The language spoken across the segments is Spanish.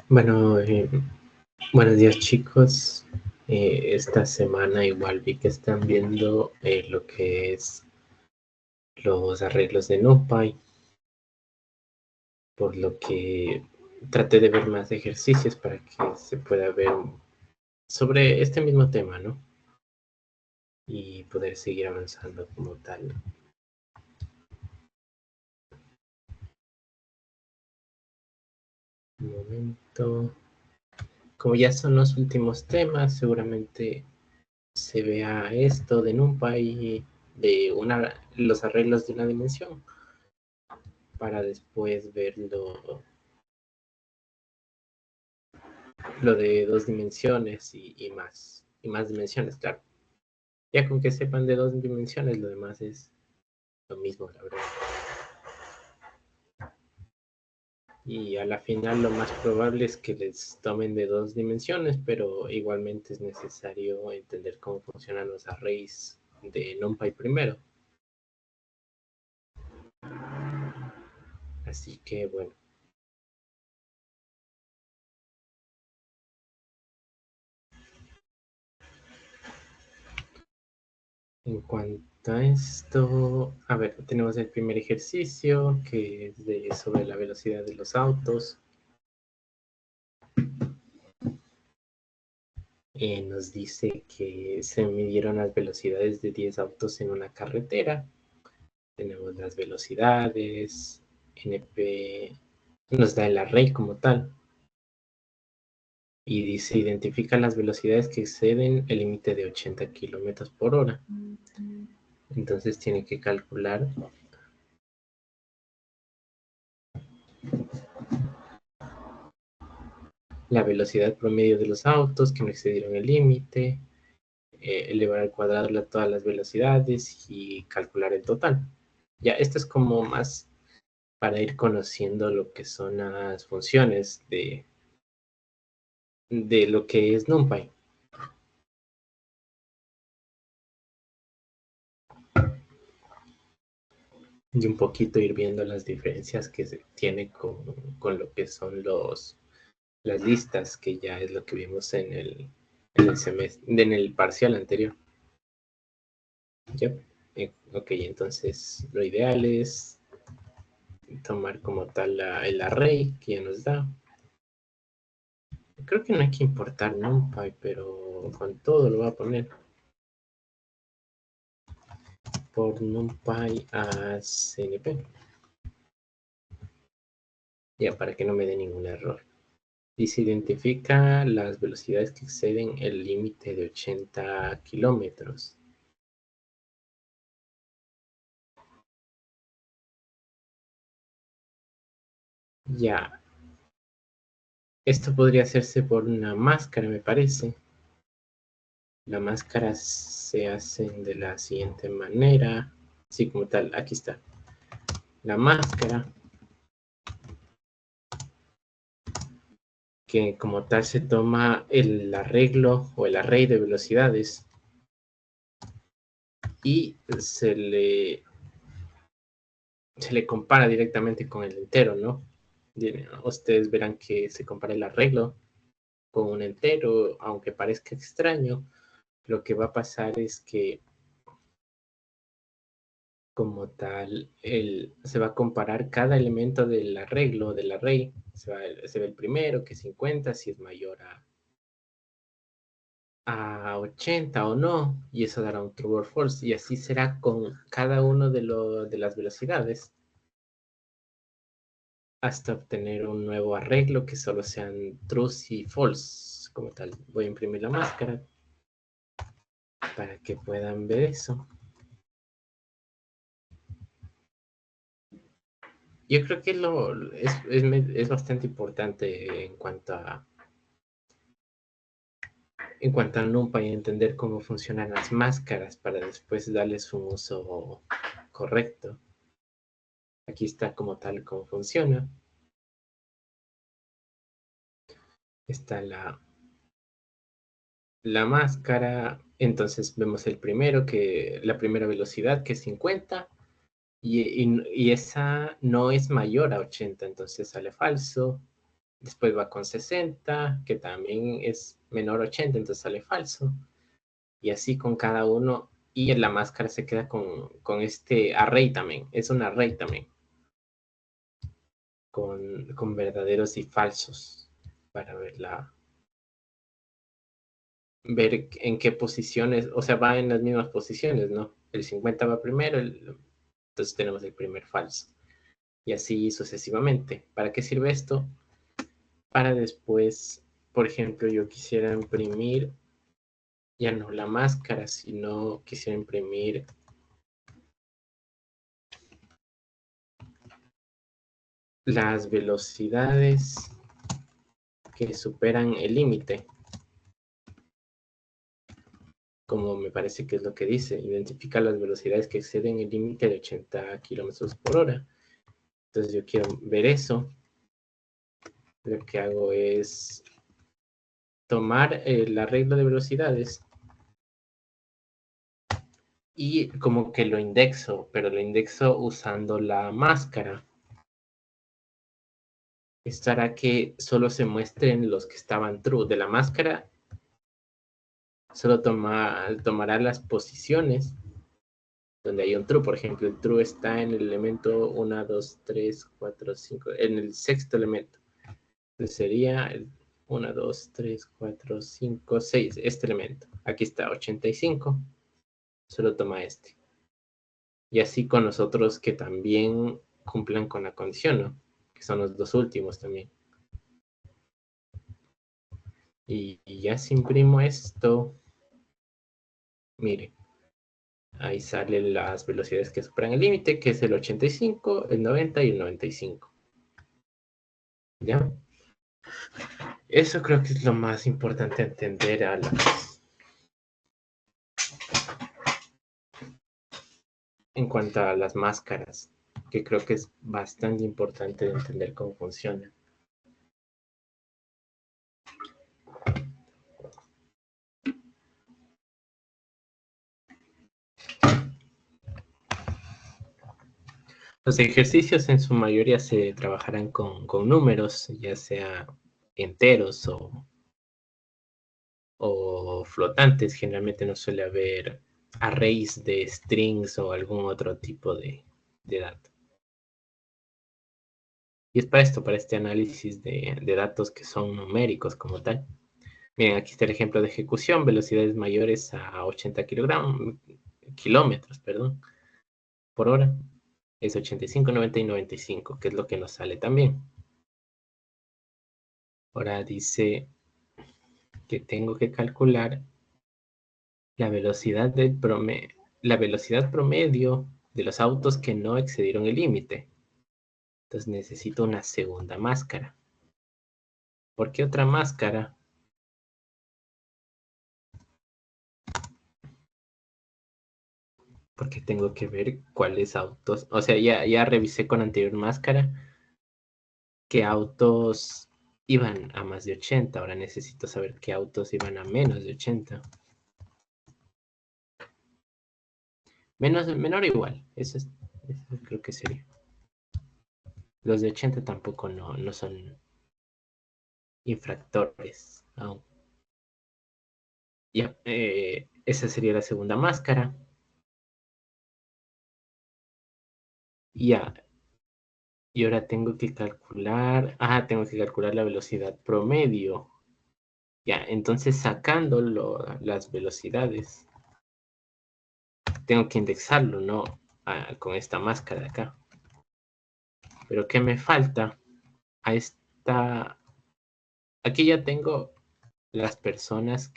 Bueno, buenos días chicos. Esta semana igual vi que están viendo lo que es los arreglos de NumPy, por lo que traté de ver más ejercicios para que se pueda ver sobre este mismo tema, ¿no? Y poder seguir avanzando como tal. Un momento. Como ya son los últimos temas, seguramente se vea esto de NumPy, de los arreglos de una dimensión, para después ver lo de dos dimensiones y más dimensiones, claro. Ya con que sepan de dos dimensiones, lo demás es lo mismo, la verdad. Y a la final lo más probable es que les tomen de dos dimensiones, pero igualmente es necesario entender cómo funcionan los arrays de NumPy primero. Así que bueno. En cuanto a esto, a ver, tenemos el primer ejercicio que es sobre la velocidad de los autos. Nos dice que se midieron las velocidades de 10 autos en una carretera. Tenemos las velocidades, NP nos da el array como tal. Y dice, identifica las velocidades que exceden el límite de 80 kilómetros por hora. Entonces tiene que calcular la velocidad promedio de los autos que no excedieron el límite, elevar al cuadrado todas las velocidades y calcular el total. Ya, esto es como más para ir conociendo lo que son las funciones de lo que es NumPy. Y un poquito ir viendo las diferencias que se tiene con lo que son las listas, que ya es lo que vimos en el parcial anterior. Yep. Ok, entonces lo ideal es tomar como tal el array que ya nos da. Creo que no hay que importar NumPy, pero con todo lo voy a poner por NumPy a CNP. Ya, para que no me dé ningún error. Y se identifica las velocidades que exceden el límite de 80 kilómetros. Ya, esto podría hacerse por una máscara, me parece. La máscara se hace de la siguiente manera. Sí, como tal, aquí está. La máscara, que como tal se toma el arreglo o el array de velocidades y se le compara directamente con el entero, ¿no? Ustedes verán que se compara el arreglo con un entero, aunque parezca extraño, lo que va a pasar es que como tal, se va a comparar cada elemento del arreglo, del array. Se ve el primero, que es 50, si es mayor a 80 o no, y eso dará un true or false, y así será con cada uno de las velocidades, hasta obtener un nuevo arreglo que solo sean trues y false, como tal. Voy a imprimir la máscara para que puedan ver eso. Yo creo que es bastante importante en cuanto a NumPy, entender cómo funcionan las máscaras para después darles un uso correcto. Aquí está como tal cómo funciona. Está la máscara. Entonces vemos la primera velocidad que es 50 y esa no es mayor a 80, entonces sale falso. Después va con 60, que también es menor a 80, entonces sale falso. Y así con cada uno. Y en la máscara se queda con este array también. Es un array también. Con verdaderos y falsos. Para ver en qué posiciones. O sea, va en las mismas posiciones, ¿no? El 50 va primero, entonces tenemos el primer falso. Y así sucesivamente. ¿Para qué sirve esto? Para después, por ejemplo, yo quisiera imprimir ya no la máscara, sino quisiera imprimir las velocidades que superan el límite, como me parece que es lo que dice, identifica las velocidades que exceden el límite de 80 kilómetros por hora. Entonces yo quiero ver eso. Lo que hago es tomar la regla de velocidades y como que lo indexo, pero lo indexo usando la máscara. Esto hará que solo se muestren los que estaban true. De la máscara solo tomará las posiciones donde hay un true. Por ejemplo, el true está en el elemento 1, 2, 3, 4, 5, en el sexto elemento. Entonces sería el 1, 2, 3, 4, 5, 6, este elemento. Aquí está 85. Solo toma este. Y así con los otros que también cumplan con la condición, ¿no? Que son los dos últimos también. Y ya si imprimo esto, mire, ahí salen las velocidades que superan el límite, que es el 85, el 90 y el 95. ¿Ya? Eso creo que es lo más importante entender en cuanto a las máscaras, que creo que es bastante importante entender cómo funcionan. Los ejercicios en su mayoría se trabajarán con números, ya sea enteros o flotantes. Generalmente no suele haber arrays de strings o algún otro tipo de datos. Y es para esto, para este análisis de datos que son numéricos como tal. Miren, aquí está el ejemplo de ejecución, velocidades mayores a 80 kilómetros, por hora. Es 85, 90 y 95, que es lo que nos sale también. Ahora dice que tengo que calcular la velocidad la velocidad promedio de los autos que no excedieron el límite. Entonces necesito una segunda máscara. ¿Por qué otra máscara? Porque tengo que ver cuáles autos, o sea, ya revisé con anterior máscara qué autos iban a más de 80. Ahora necesito saber qué autos iban a menos de 80. Menor o igual, eso creo que sería. Los de 80 tampoco no son infractores aún. Ya, esa sería la segunda máscara. Ya, y ahora tengo que calcular, la velocidad promedio. Ya, entonces sacando las velocidades, tengo que indexarlo, ¿no? Con esta máscara de acá. Pero ¿qué me falta? A esta, aquí ya tengo las personas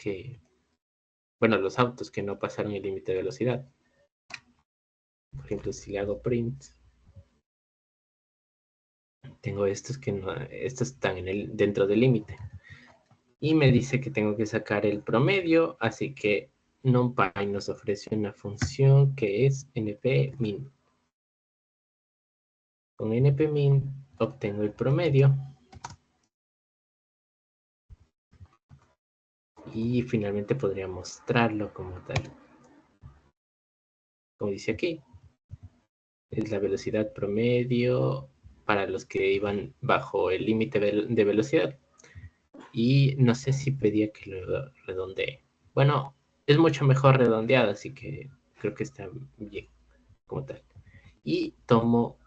bueno, los autos que no pasaron el límite de velocidad. Por ejemplo, si le hago print, tengo estos que no, estos están dentro del límite. Y me dice que tengo que sacar el promedio, así que NumPy nos ofrece una función que es npmin. Con npmin obtengo el promedio y finalmente podría mostrarlo como tal. Como dice aquí, es la velocidad promedio para los que iban bajo el límite de velocidad. Y no sé si pedía que lo redondee. Bueno, es mucho mejor redondeado, así que creo que está bien como tal. Y tomo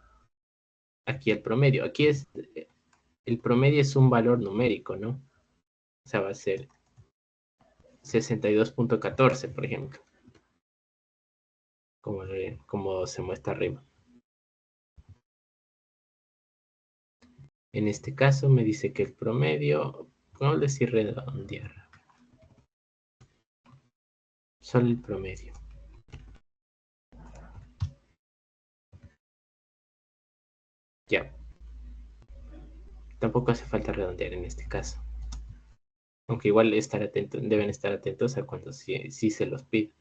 aquí el promedio. Aquí es, el promedio es un valor numérico, ¿no? O sea, va a ser 62.14, por ejemplo, como se muestra arriba. En este caso me dice que el promedio, vamos a decir redondear, solo el promedio. Ya, tampoco hace falta redondear en este caso. Aunque igual deben estar atentos a cuando sí se los pide.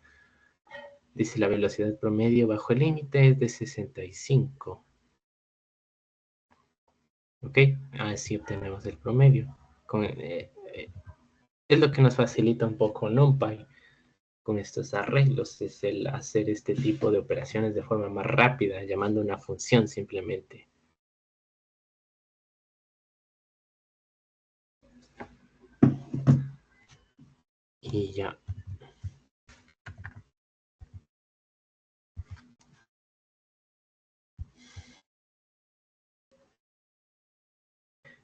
Dice la velocidad promedio bajo el límite es de 65. ¿Ok? Así obtenemos el promedio. Es lo que nos facilita un poco NumPy con estos arreglos, es el hacer este tipo de operaciones de forma más rápida, llamando una función simplemente. Y ya.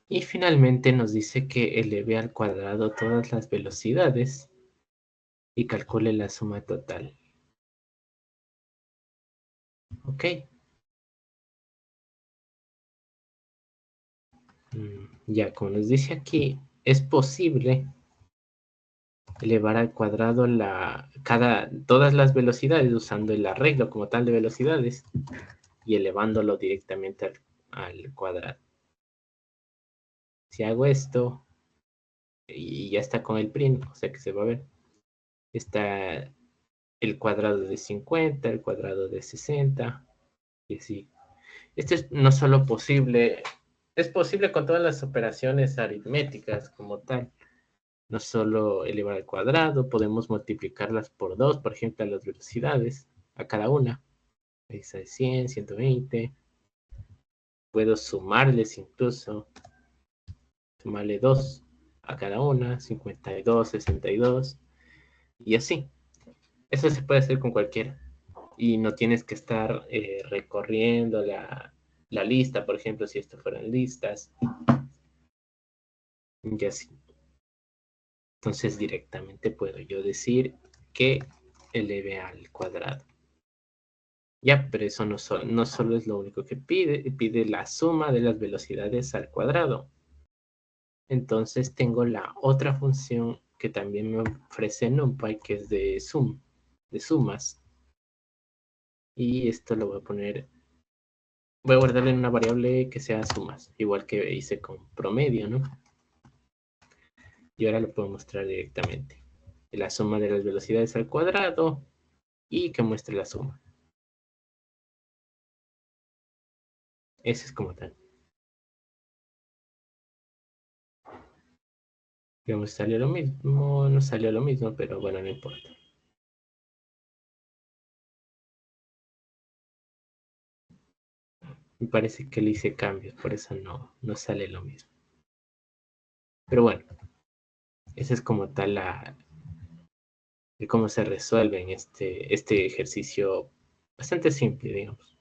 Y finalmente nos dice que eleve al cuadrado todas las velocidades y calcule la suma total. Ok. Ya, como nos dice aquí, es posible elevar al cuadrado todas las velocidades usando el arreglo como tal de velocidades y elevándolo directamente al cuadrado. Si hago esto y ya está con el print, o sea que se va a ver, está el cuadrado de 50, el cuadrado de 60 y así. Esto es no solo posible, es posible con todas las operaciones aritméticas como tal. No solo elevar al cuadrado, podemos multiplicarlas por 2, por ejemplo, a las velocidades, a cada una. Esa es 100, 120. Puedo sumarles incluso, sumarle 2 a cada una, 52, 62, y así. Eso se puede hacer con cualquiera. Y no tienes que estar recorriendo la lista, por ejemplo, si esto fueran listas, y así. Entonces directamente puedo yo decir que eleve al cuadrado. Ya, pero eso no solo es lo único que pide la suma de las velocidades al cuadrado. Entonces tengo la otra función que también me ofrece NumPy, que es de sumas. Y esto lo voy a poner, voy a guardarle en una variable que sea sumas, igual que hice con promedio, ¿no? Y ahora lo puedo mostrar directamente. La suma de las velocidades al cuadrado y que muestre la suma. Ese es como tal. Digamos, salió lo mismo, no salió lo mismo, pero bueno, no importa. Me parece que le hice cambios, por eso no sale lo mismo. Pero bueno, ese es como tal de cómo se resuelve en este ejercicio bastante simple, digamos.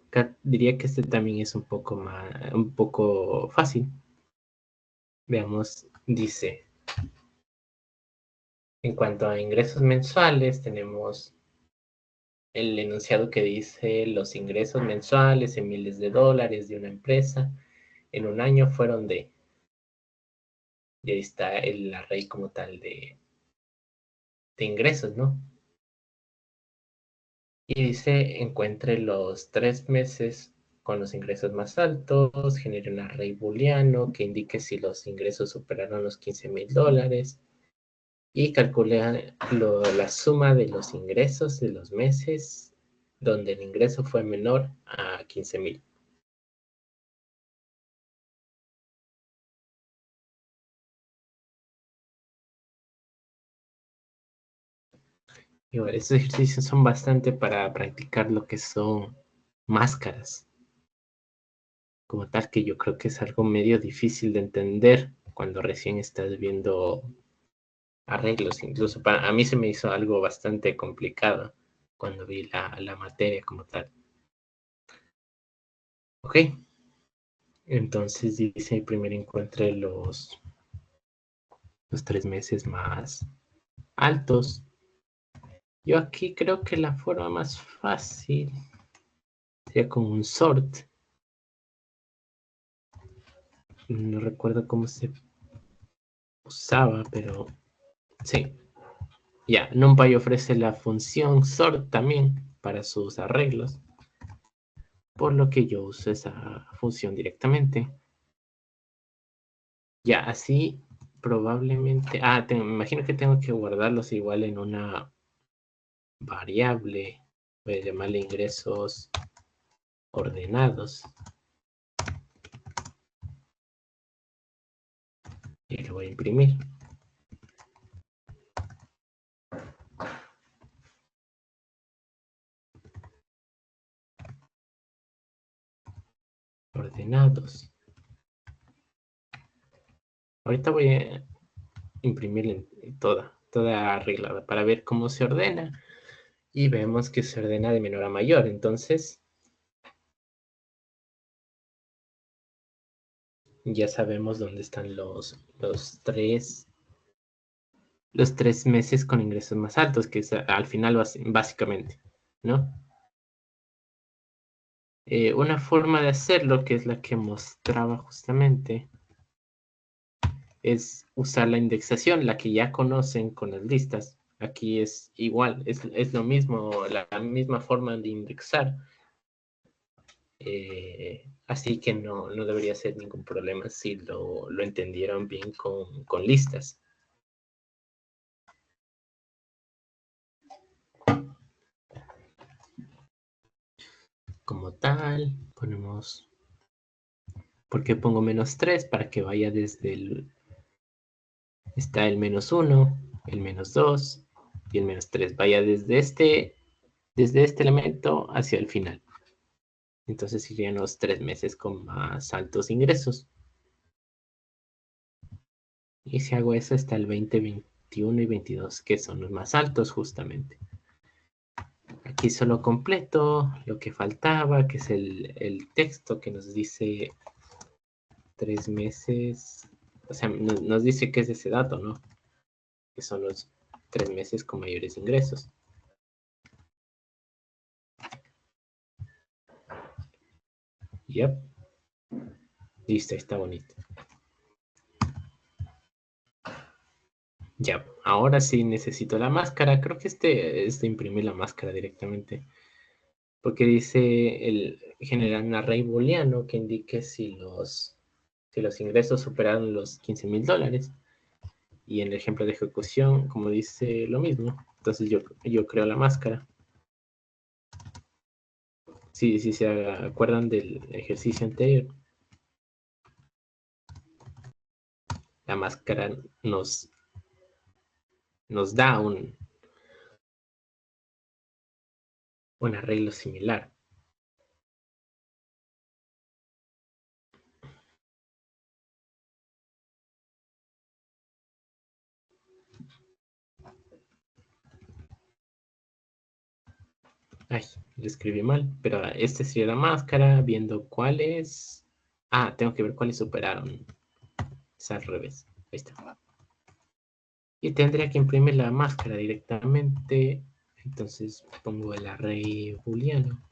Acá diría que este también es un poco fácil. Veamos, dice, en cuanto a ingresos mensuales, tenemos el enunciado que dice los ingresos mensuales en miles de dólares de una empresa en un año fueron de, y ahí está el array como tal de ingresos, ¿no? Y dice, encuentre los 3 meses con los ingresos más altos, genere un array booleano que indique si los ingresos superaron los 15,000 dólares y calcule la suma de los ingresos de los meses donde el ingreso fue menor a 15,000. Y bueno, estos ejercicios son bastante para practicar lo que son máscaras. Como tal, que yo creo que es algo medio difícil de entender cuando recién estás viendo arreglos. Incluso para a mí se me hizo algo bastante complicado cuando vi la materia como tal. Ok, entonces dice primero encuentre los 3 meses más altos. Yo aquí creo que la forma más fácil sería con un sort. No recuerdo cómo se usaba, pero sí. Ya, NumPy ofrece la función sort también para sus arreglos, por lo que yo uso esa función directamente. Ya, así probablemente... me imagino que tengo que guardarlos igual en una variable. Voy a llamarle ingresos ordenados. Y lo voy a imprimir. Ordenados. Ahorita voy a imprimir toda arreglada para ver cómo se ordena. Y vemos que se ordena de menor a mayor. Entonces, ya sabemos dónde están los 3 meses con ingresos más altos, que es al final básicamente, ¿no? Una forma de hacerlo, que es la que mostraba justamente, es usar la indexación, la que ya conocen con las listas. Aquí es igual, es lo mismo, la misma forma de indexar. Así que no debería ser ningún problema si lo entendieron bien con listas. Como tal, ponemos... ¿Por qué pongo -3? Para que vaya desde el... Está el -1, el -2 y el -3. Vaya desde este elemento hacia el final. Entonces irían los 3 meses con más altos ingresos. Y si hago eso, está el 20, 21 y 22, que son los más altos justamente. Aquí solo completo lo que faltaba, que es el texto que nos dice 3 meses. O sea, nos dice que es ese dato, ¿no? Que son los 3 meses con mayores ingresos. Yep. Listo, está bonito. Ya, ahora sí necesito la máscara. Creo que es de imprimir la máscara directamente. Porque dice generar un array booleano que indique si los ingresos superan los $15,000. Y en el ejemplo de ejecución, como dice lo mismo. Entonces yo creo la máscara. Si se acuerdan del ejercicio anterior, la máscara nos da un arreglo similar. Ay, lo escribí mal, pero este sería la máscara, viendo cuáles... tengo que ver cuáles superaron. Es al revés. Ahí está. Y tendría que imprimir la máscara directamente. Entonces pongo el array booleano.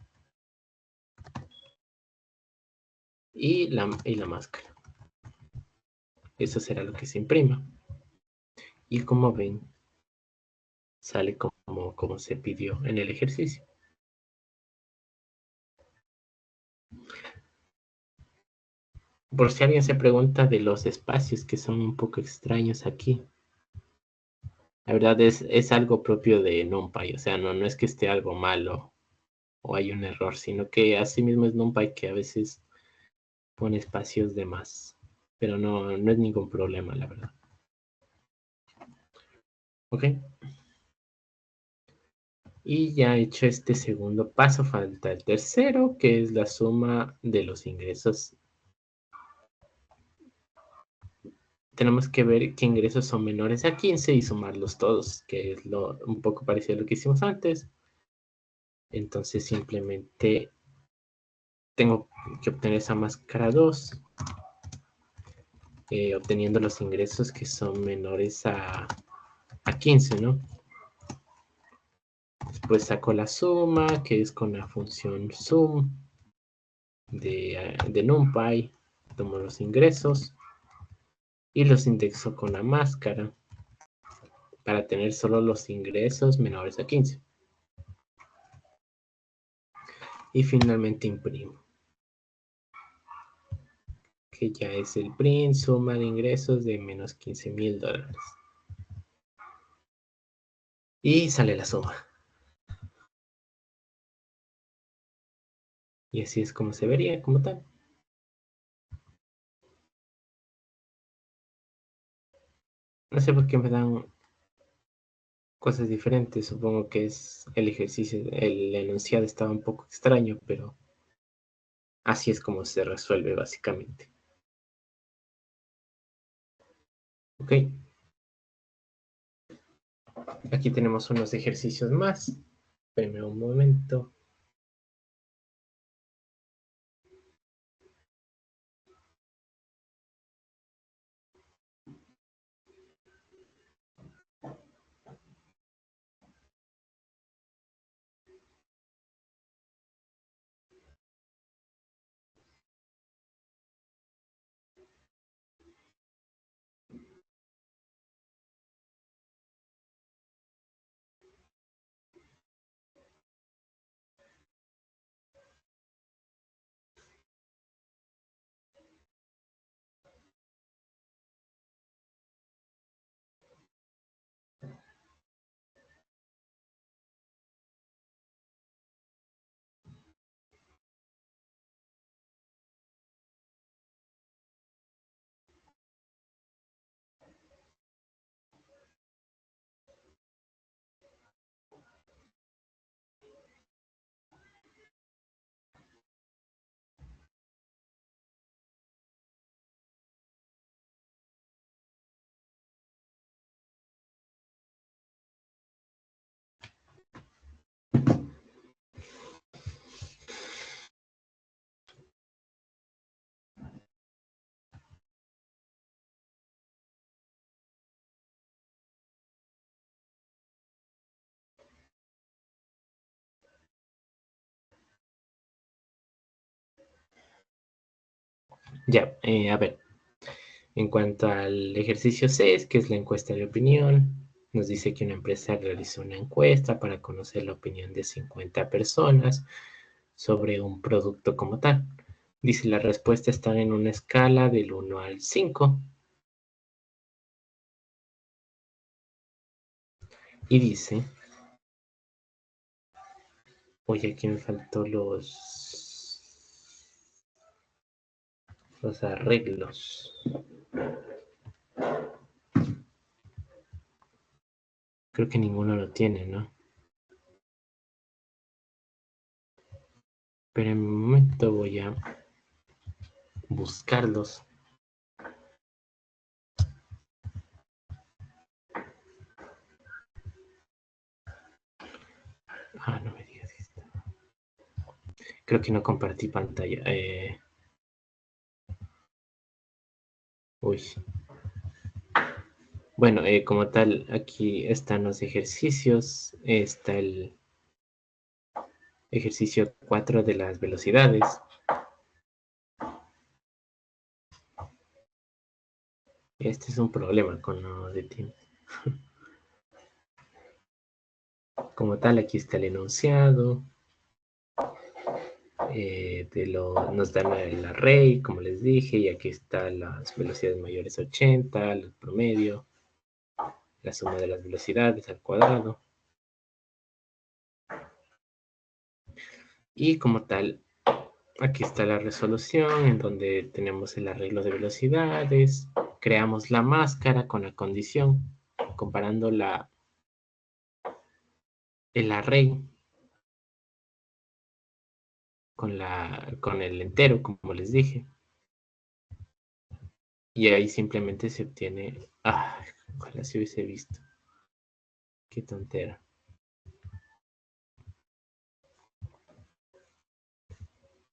Y la máscara. Eso será lo que se imprima. Y como ven, sale como se pidió en el ejercicio. Por si alguien se pregunta de los espacios que son un poco extraños aquí. La verdad es algo propio de NumPy. O sea, no es que esté algo malo o hay un error, sino que así mismo es NumPy que a veces pone espacios de más. Pero no es ningún problema, la verdad. Ok. Y ya hecho este segundo paso, falta el tercero, que es la suma de los ingresos. Tenemos que ver qué ingresos son menores a 15 y sumarlos todos, que es un poco parecido a lo que hicimos antes. Entonces simplemente tengo que obtener esa máscara 2, obteniendo los ingresos que son menores a 15, ¿no? Después saco la suma, que es con la función sum de NumPy. Tomo los ingresos y los indexo con la máscara para tener solo los ingresos menores a 15. Y finalmente imprimo, que ya es el print, suma de ingresos de menos $15,000. Y sale la suma. Y así es como se vería como tal. No sé por qué me dan cosas diferentes. Supongo que es el ejercicio, el enunciado estaba un poco extraño, pero así es como se resuelve básicamente. Ok. Aquí tenemos unos ejercicios más. Espérenme un momento. Ya, a ver. En cuanto al ejercicio 6, que es la encuesta de opinión, nos dice que una empresa realizó una encuesta para conocer la opinión de 50 personas sobre un producto como tal. Dice, la respuesta está en una escala del 1 al 5. Y dice, oye, aquí me faltó los arreglos. Creo que ninguno lo tiene, ¿no? Pero en un momento voy a buscarlos. Ah, no me digas esto. Creo que no compartí pantalla. Uy. Bueno, como tal, aquí están los ejercicios. Está el ejercicio 4 de las velocidades. Este es un problema con lo de tiempo. Como tal, aquí está el enunciado. Nos dan el array, como les dije, y aquí están las velocidades mayores a 80, el promedio, la suma de las velocidades al cuadrado. Y como tal, aquí está la resolución en donde tenemos el arreglo de velocidades. Creamos la máscara con la condición, comparando el array con el entero, como les dije. Y ahí simplemente se obtiene... Ah, ojalá se hubiese visto. Qué tontera.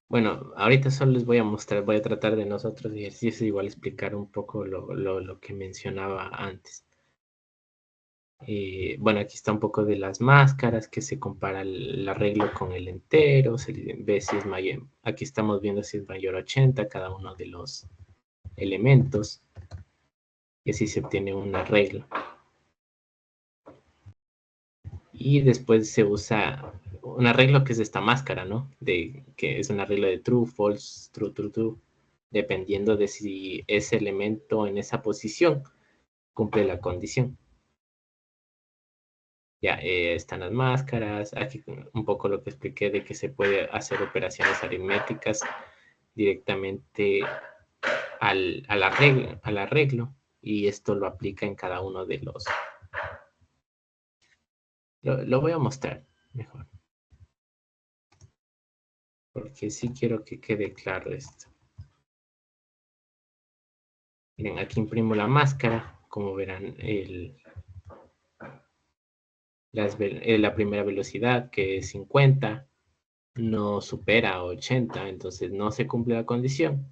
Bueno, ahorita solo les voy a mostrar, voy a tratar de nosotros ejercicios igual explicar un poco lo que mencionaba antes. Bueno, aquí está un poco de las máscaras, que se compara el arreglo con el entero, se ve si es mayor, aquí estamos viendo si es mayor a 80 cada uno de los elementos, y así se obtiene un arreglo. Y después se usa un arreglo que es esta máscara, ¿no? Que es un arreglo de true, false, true, true, true, dependiendo de si ese elemento en esa posición cumple la condición. Ya están las máscaras, aquí un poco lo que expliqué de que se puede hacer operaciones aritméticas directamente al arreglo, y esto lo aplica en cada uno de los... Lo voy a mostrar mejor, porque sí quiero que quede claro esto. Miren, aquí imprimo la máscara, como verán, la primera velocidad, que es 50, no supera 80, entonces no se cumple la condición,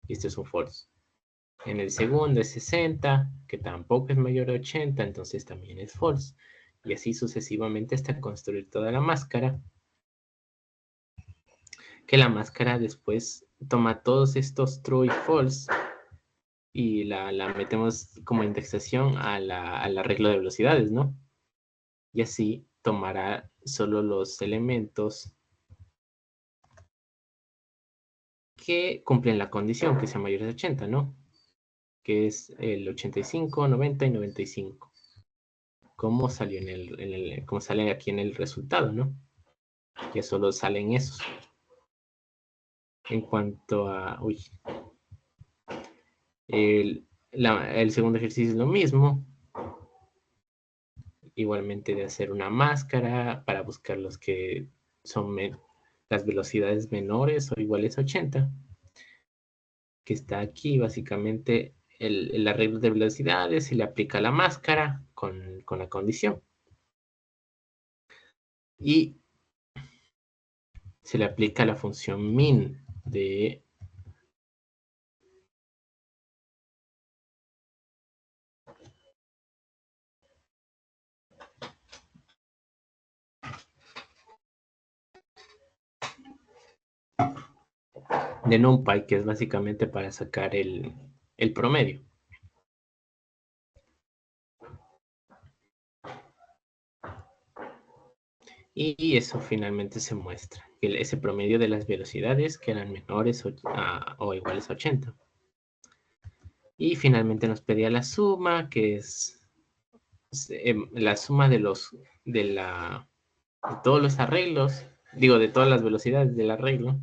y esto es un false. En el segundo es 60, que tampoco es mayor a 80, entonces también es false. Y así sucesivamente hasta construir toda la máscara. Que la máscara después toma todos estos true y false y la metemos como indexación al arreglo de velocidades, ¿no? Y así tomará solo los elementos que cumplen la condición, que sea mayor de 80, ¿no? Que es el 85, 90 y 95. Como salió como sale aquí en el resultado, ¿no? Que solo salen esos. En cuanto a... Uy. El segundo ejercicio es lo mismo. Igualmente de hacer una máscara para buscar los que son las velocidades menores o iguales a 80. Que está aquí básicamente el arreglo de velocidades, se le aplica la máscara con la condición. Y se le aplica la función min de NumPy, que es básicamente para sacar el promedio. Y eso finalmente se muestra, ese promedio de las velocidades que eran menores o iguales a 80. Y finalmente nos pedía la suma, que es la suma de todos los arreglos, digo, de todas las velocidades del arreglo,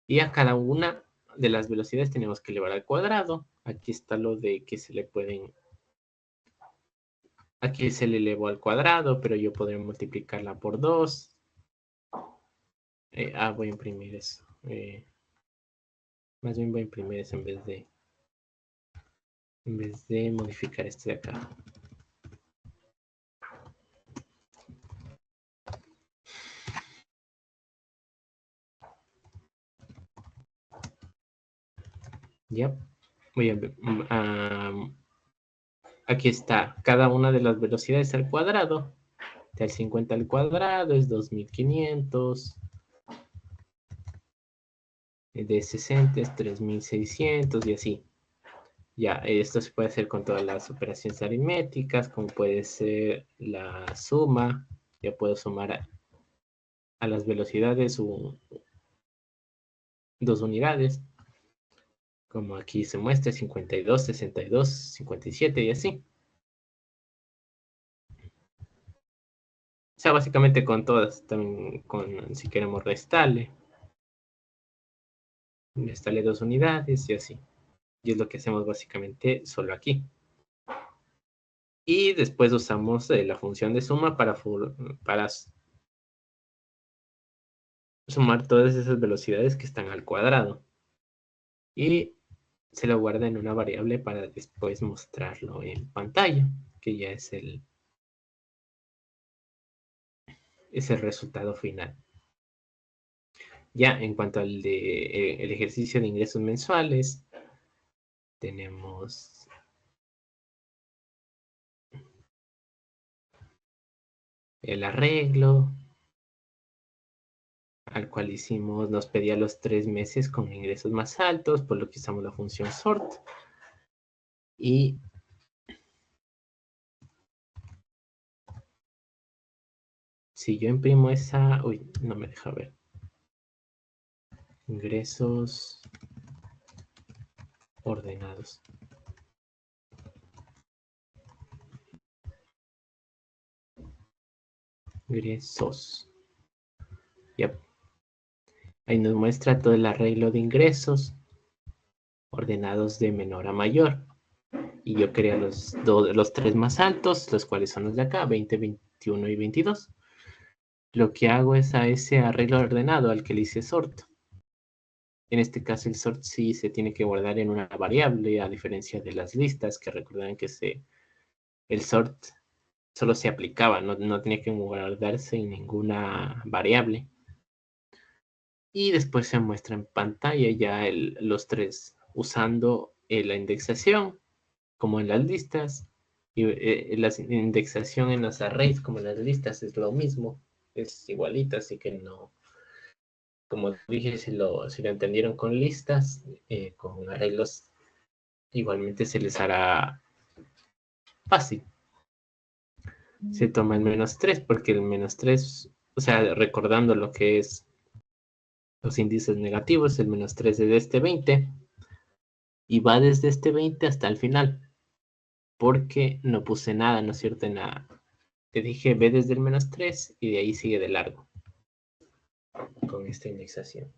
y a cada una de las velocidades tenemos que elevar al cuadrado. Aquí está lo de que se le pueden... Aquí se le elevó al cuadrado, pero yo podría multiplicarla por 2. Voy a imprimir eso. Más bien voy a imprimir eso en vez de modificar esto de acá. Ya. Voy a... aquí está cada una de las velocidades al cuadrado. Del 50 al cuadrado es 2500. De 60 es 3600 y así. Ya, esto se puede hacer con todas las operaciones aritméticas, como puede ser la suma. Ya puedo sumar a las velocidades 2 unidades. Como aquí se muestra 52, 62, 57 y así. O sea, básicamente con todas, también si queremos restarle 2 unidades y así. Y es lo que hacemos básicamente solo aquí. Y después usamos la función de suma para sumar todas esas velocidades que están al cuadrado. Y se lo guarda en una variable para después mostrarlo en pantalla, que ya es el resultado final. Ya en cuanto al el ejercicio de ingresos mensuales, tenemos el arreglo, al cual nos pedía los 3 meses con ingresos más altos, por lo que usamos la función sort. Y si yo imprimo esa, uy, no me deja ver. Ingresos ordenados. Ingresos. Yep. Ahí nos muestra todo el arreglo de ingresos ordenados de menor a mayor. Y yo quería los 3 más altos, los cuales son los de acá, 20, 21 y 22. Lo que hago es a ese arreglo ordenado al que le hice sort. En este caso el sort sí se tiene que guardar en una variable, a diferencia de las listas, que recuerdan que el sort solo se aplicaba, no tenía que guardarse en ninguna variable. Y después se muestra en pantalla ya los 3 usando la indexación como en las listas, y la indexación en los arrays como en las listas es lo mismo, es igualito, así que no, como dije, si lo entendieron con listas, con arreglos, igualmente se les hará fácil. Se toma el -3 porque el -3, o sea, recordando lo que es los índices negativos, el -3 es de este 20 y va desde este 20 hasta el final, porque no puse nada, ¿no es cierto? Nada. Te dije ve desde el -3 y de ahí sigue de largo con esta indexación.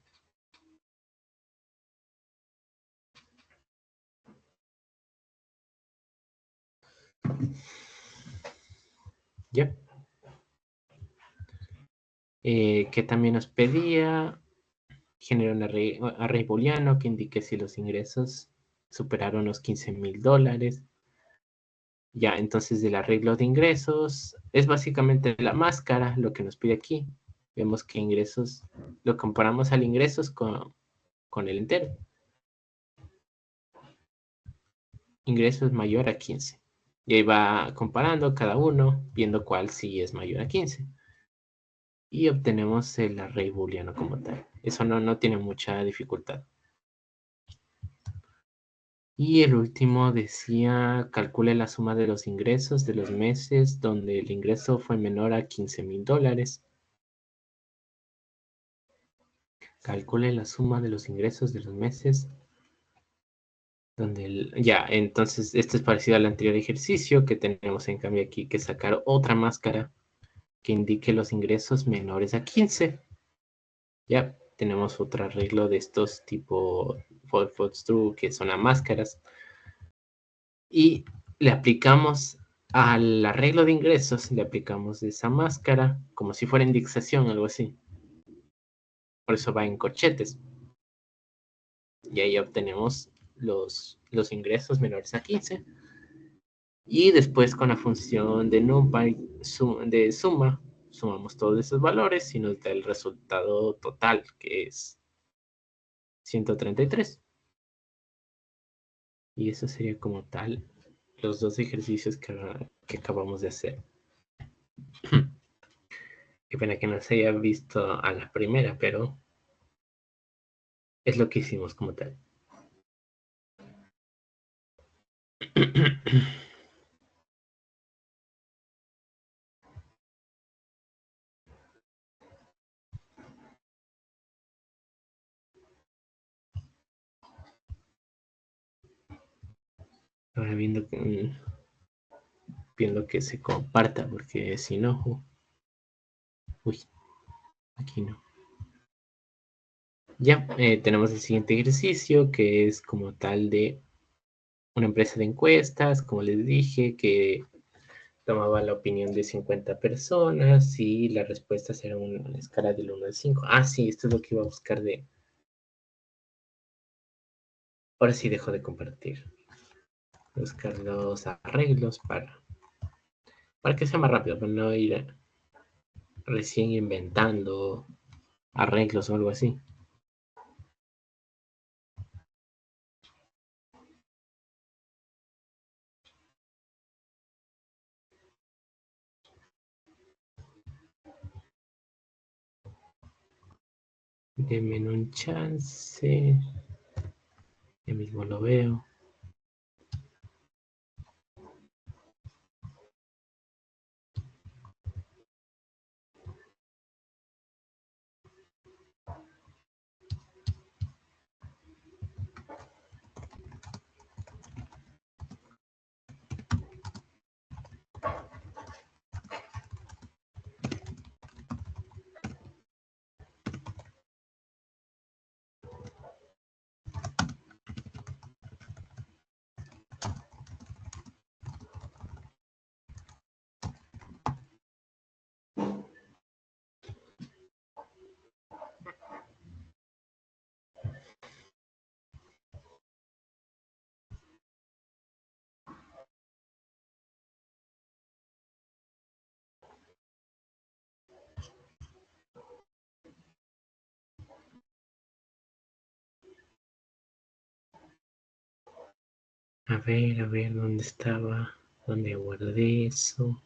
¿Ya? Que también nos pedía generar un array booleano que indique si los ingresos superaron los $15,000. Ya, entonces del arreglo de ingresos es básicamente la máscara lo que nos pide aquí. Vemos que ingresos lo comparamos al ingresos con el entero. Ingreso es mayor a 15. Y ahí va comparando cada uno, viendo cuál sí es mayor a 15. Y obtenemos el array booleano como tal. Eso no tiene mucha dificultad. Y el último decía, calcule la suma de los ingresos de los meses donde el ingreso fue menor a $15,000. Calcule la suma de los ingresos de los meses donde ya, entonces esto es parecido al anterior ejercicio que tenemos en cambio aquí que sacar otra máscara que indique los ingresos menores a 15. Ya tenemos otro arreglo de estos tipo false true que son las máscaras y le aplicamos al arreglo de ingresos, le aplicamos esa máscara como si fuera indexación, algo así. Por eso va en corchetes. Y ahí obtenemos los ingresos menores a 15. Y después con la función de NumPy de suma, sumamos todos esos valores y nos da el resultado total, que es 133. Y eso sería como tal los dos ejercicios que acabamos de hacer. Qué pena que no se haya visto a la primera, pero es lo que hicimos como tal. Ahora viendo que se comparta, porque si no, uy, aquí no. Ya, tenemos el siguiente ejercicio que es como tal de una empresa de encuestas, como les dije, que tomaba la opinión de 50 personas y la respuesta era una escala del 1 al 5. Ah, sí, esto es lo que iba a buscar de... Ahora sí dejo de compartir. Buscar los arreglos para que sea más rápido, para no ir recién inventando arreglos o algo así. Denme un chance. Ya mismo lo veo. A ver, ¿dónde estaba? ¿Dónde guardé eso?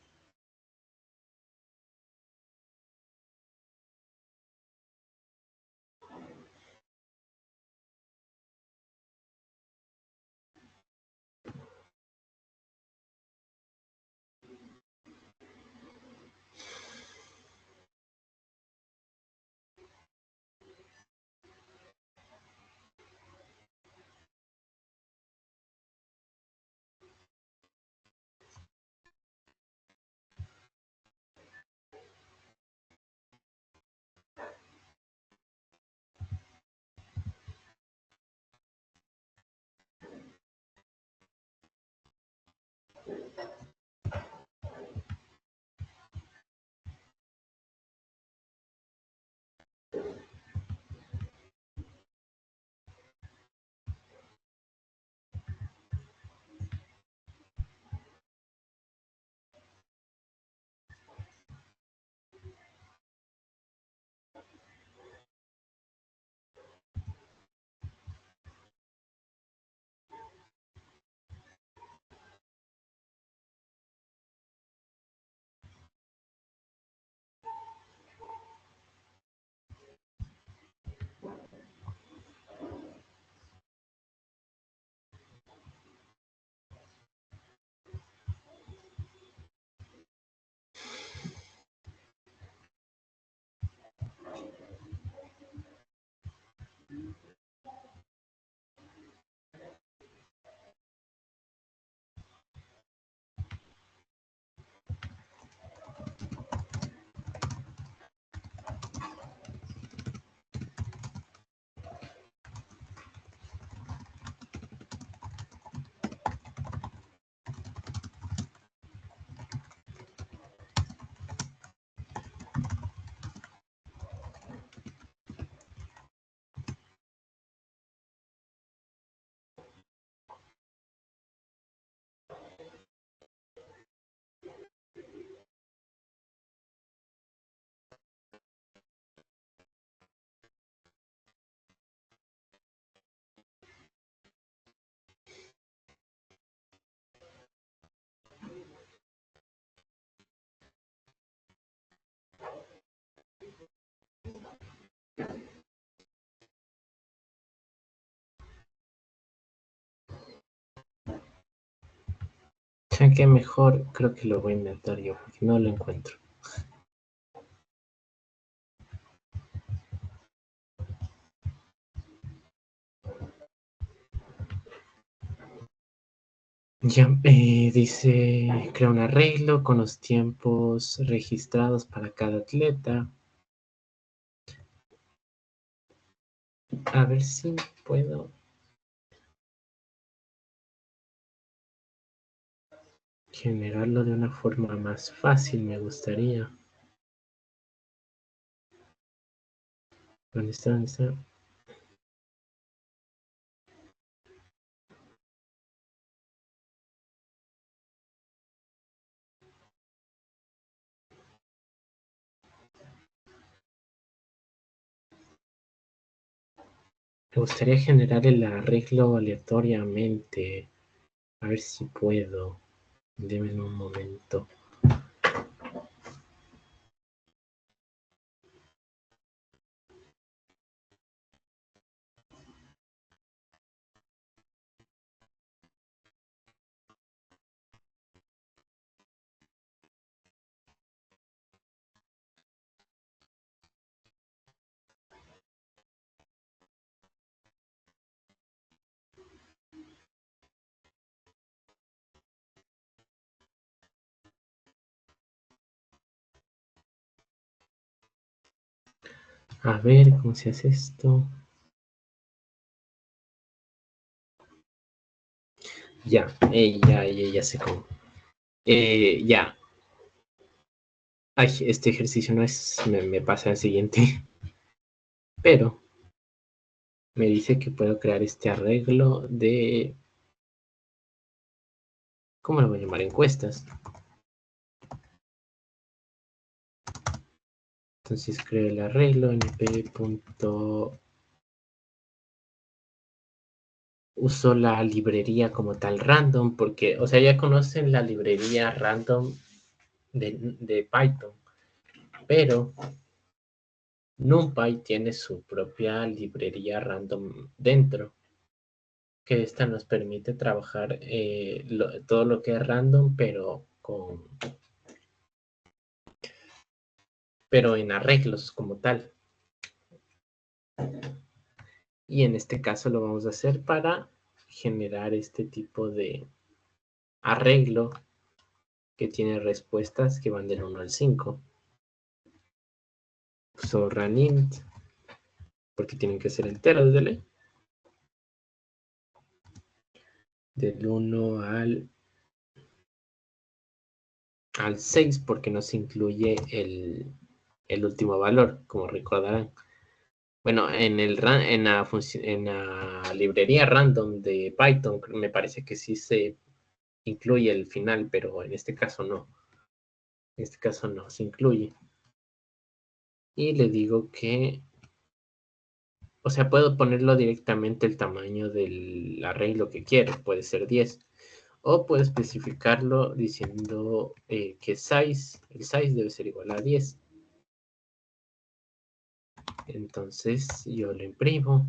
Ya que mejor creo que lo voy a inventar yo, porque no lo encuentro. Ya dice, crea un arreglo con los tiempos registrados para cada atleta. A ver si puedo. generarlo de una forma más fácil, me gustaría. ¿Dónde está? ¿Dónde está? Me gustaría generar el arreglo aleatoriamente. A ver si puedo. Deme un momento. A ver cómo se hace esto. Ya, ya sé cómo. Ya. Ay, este ejercicio no es. Me pasa al siguiente. Pero me dice que puedo crear este arreglo de. ¿Cómo lo voy a llamar? Encuestas. Entonces creo el arreglo np. Uso la librería como tal random porque, o sea, ya conocen la librería random de Python, pero NumPy tiene su propia librería random dentro, que esta nos permite trabajar todo lo que es random, pero en arreglos como tal. Y en este caso lo vamos a hacer para generar este tipo de arreglo que tiene respuestas que van del 1 al 5. So run int, porque tienen que ser enteros de ley. Del 1 al 6, porque no se incluye el último valor, como recordarán. Bueno, en la librería random de Python me parece que sí se incluye el final, pero en este caso no. En este caso no se incluye. Y le digo que, o sea, puedo ponerlo directamente el tamaño del arreglo que quiero, puede ser 10. O puedo especificarlo diciendo que el size debe ser igual a 10. Entonces yo lo imprimo.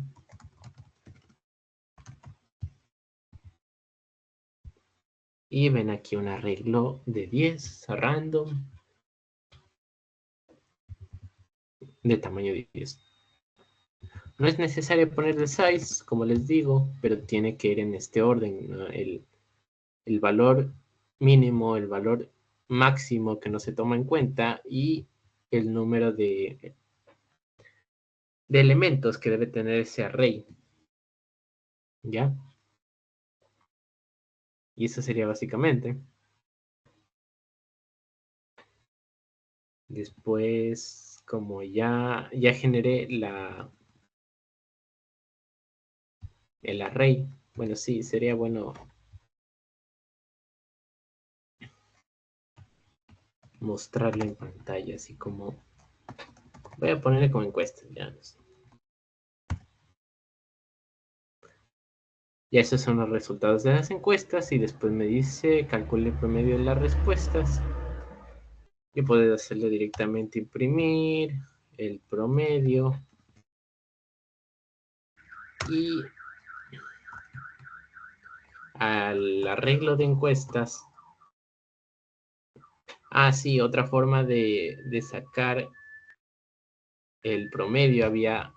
Y ven aquí un arreglo de 10 random de tamaño 10. No es necesario poner el size, como les digo, pero tiene que ir en este orden, ¿no? El valor mínimo, el valor máximo que no se toma en cuenta y el número de elementos que debe tener ese array. ¿Ya? Y eso sería básicamente. Después, como ya generé el array, bueno, sí, sería bueno mostrarlo en pantalla, así como voy a ponerle como encuestas, ya. Ya esos son los resultados de las encuestas y después me dice calcule el promedio de las respuestas. Yo puedo hacerlo directamente imprimir el promedio y al arreglo de encuestas. Ah, sí, otra forma de sacar el promedio había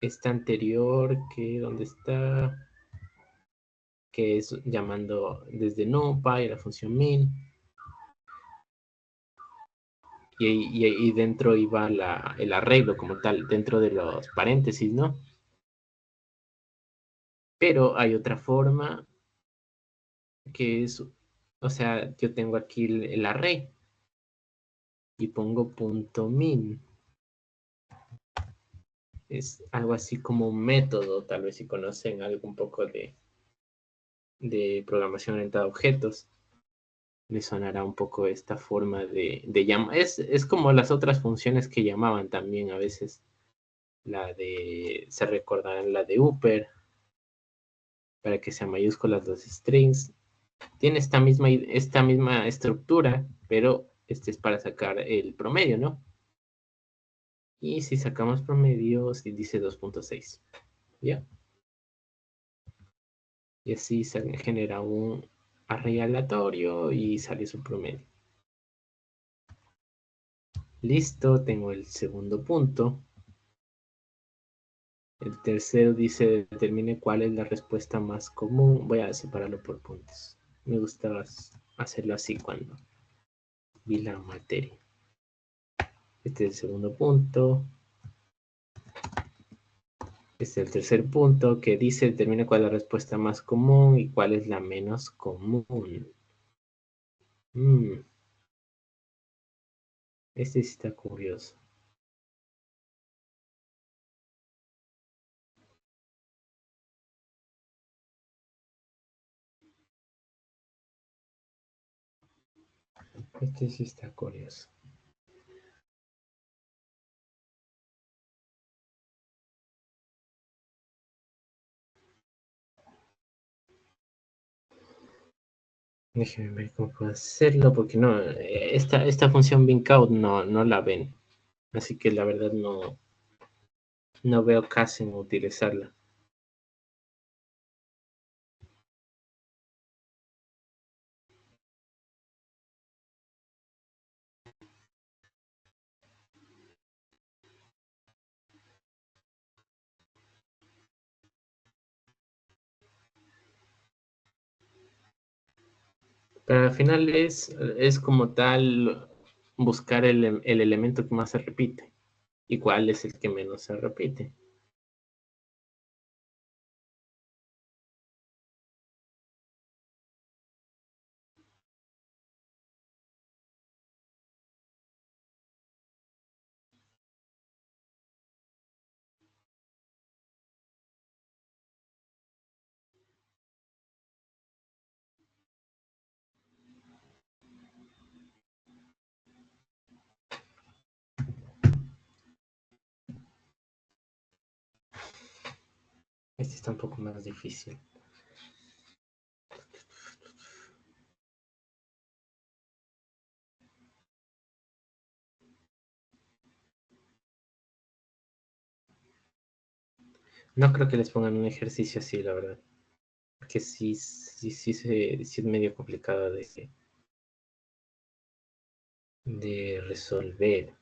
esta anterior que donde está, que es llamando desde NumPy la función min y dentro iba el arreglo como tal, dentro de los paréntesis, ¿no? Pero hay otra forma que es O sea, yo tengo aquí el array y pongo punto min. Es algo así como un método, tal vez si conocen algo un poco de programación orientada a objetos, le sonará un poco esta forma de llamar. Es como las otras funciones que llamaban también a veces, se recordarán la de upper, para que sean mayúsculas los strings. Tiene esta misma estructura, pero este es para sacar el promedio, ¿no? Y si sacamos promedio, si dice 2.6, ¿ya? Y así se genera un array aleatorio y sale su promedio. Listo, tengo el segundo punto. El tercero dice, determine cuál es la respuesta más común. Voy a separarlo por puntos. Me gusta hacerlo así cuando vi la materia. Este es el segundo punto. Este es el tercer punto que dice, determine cuál es la respuesta más común y cuál es la menos común. Este sí está curioso. Este sí está curioso. Déjenme ver cómo puedo hacerlo, porque no, esta función binCount no la ven. Así que la verdad no veo caso en utilizarla. Pero al final es como tal buscar el elemento que más se repite y cuál es el que menos se repite. Este está un poco más difícil. No creo que les pongan un ejercicio así, la verdad. Porque sí es medio complicado de resolver.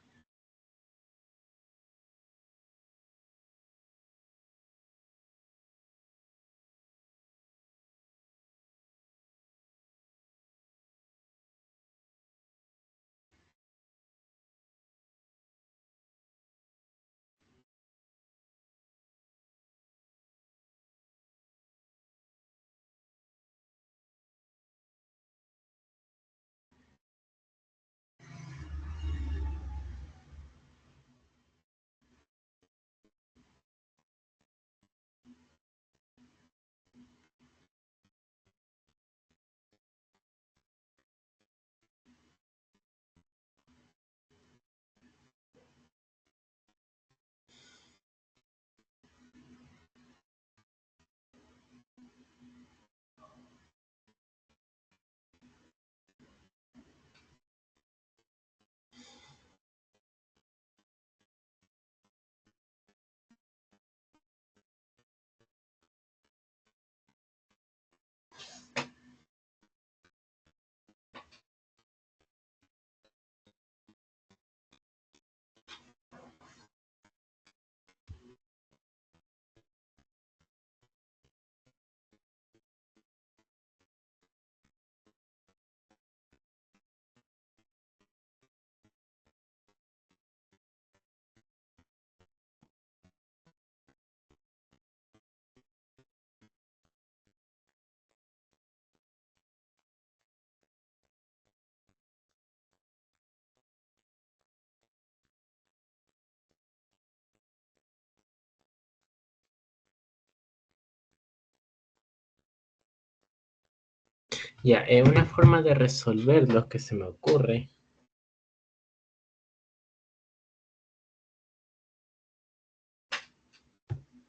Ya, una forma de resolver lo que se me ocurre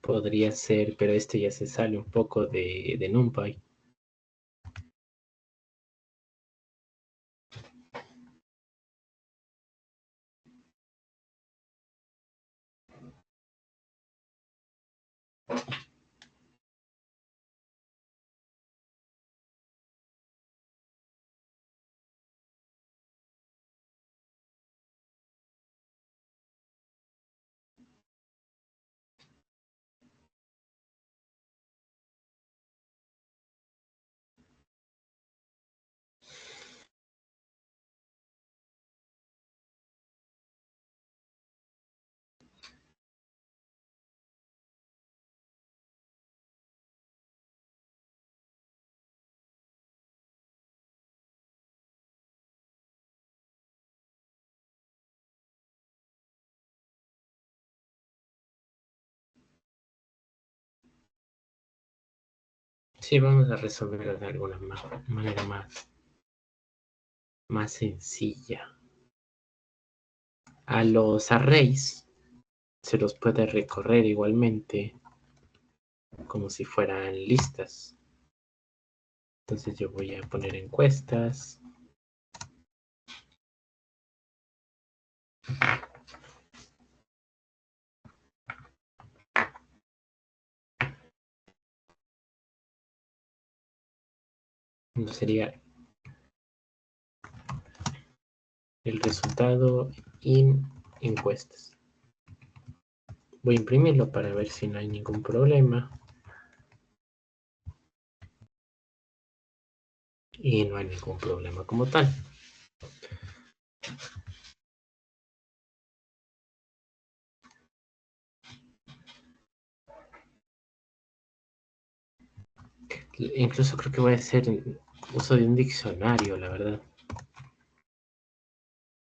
podría ser, pero esto ya se sale un poco de NumPy. Sí, vamos a resolverlo de alguna manera más sencilla. A los arrays se los puede recorrer igualmente como si fueran listas. Entonces yo voy a poner encuestas. No sería el resultado en encuestas. Voy a imprimirlo para ver si no hay ningún problema. Y no hay ningún problema como tal. Incluso creo que voy a hacer uso de un diccionario, la verdad.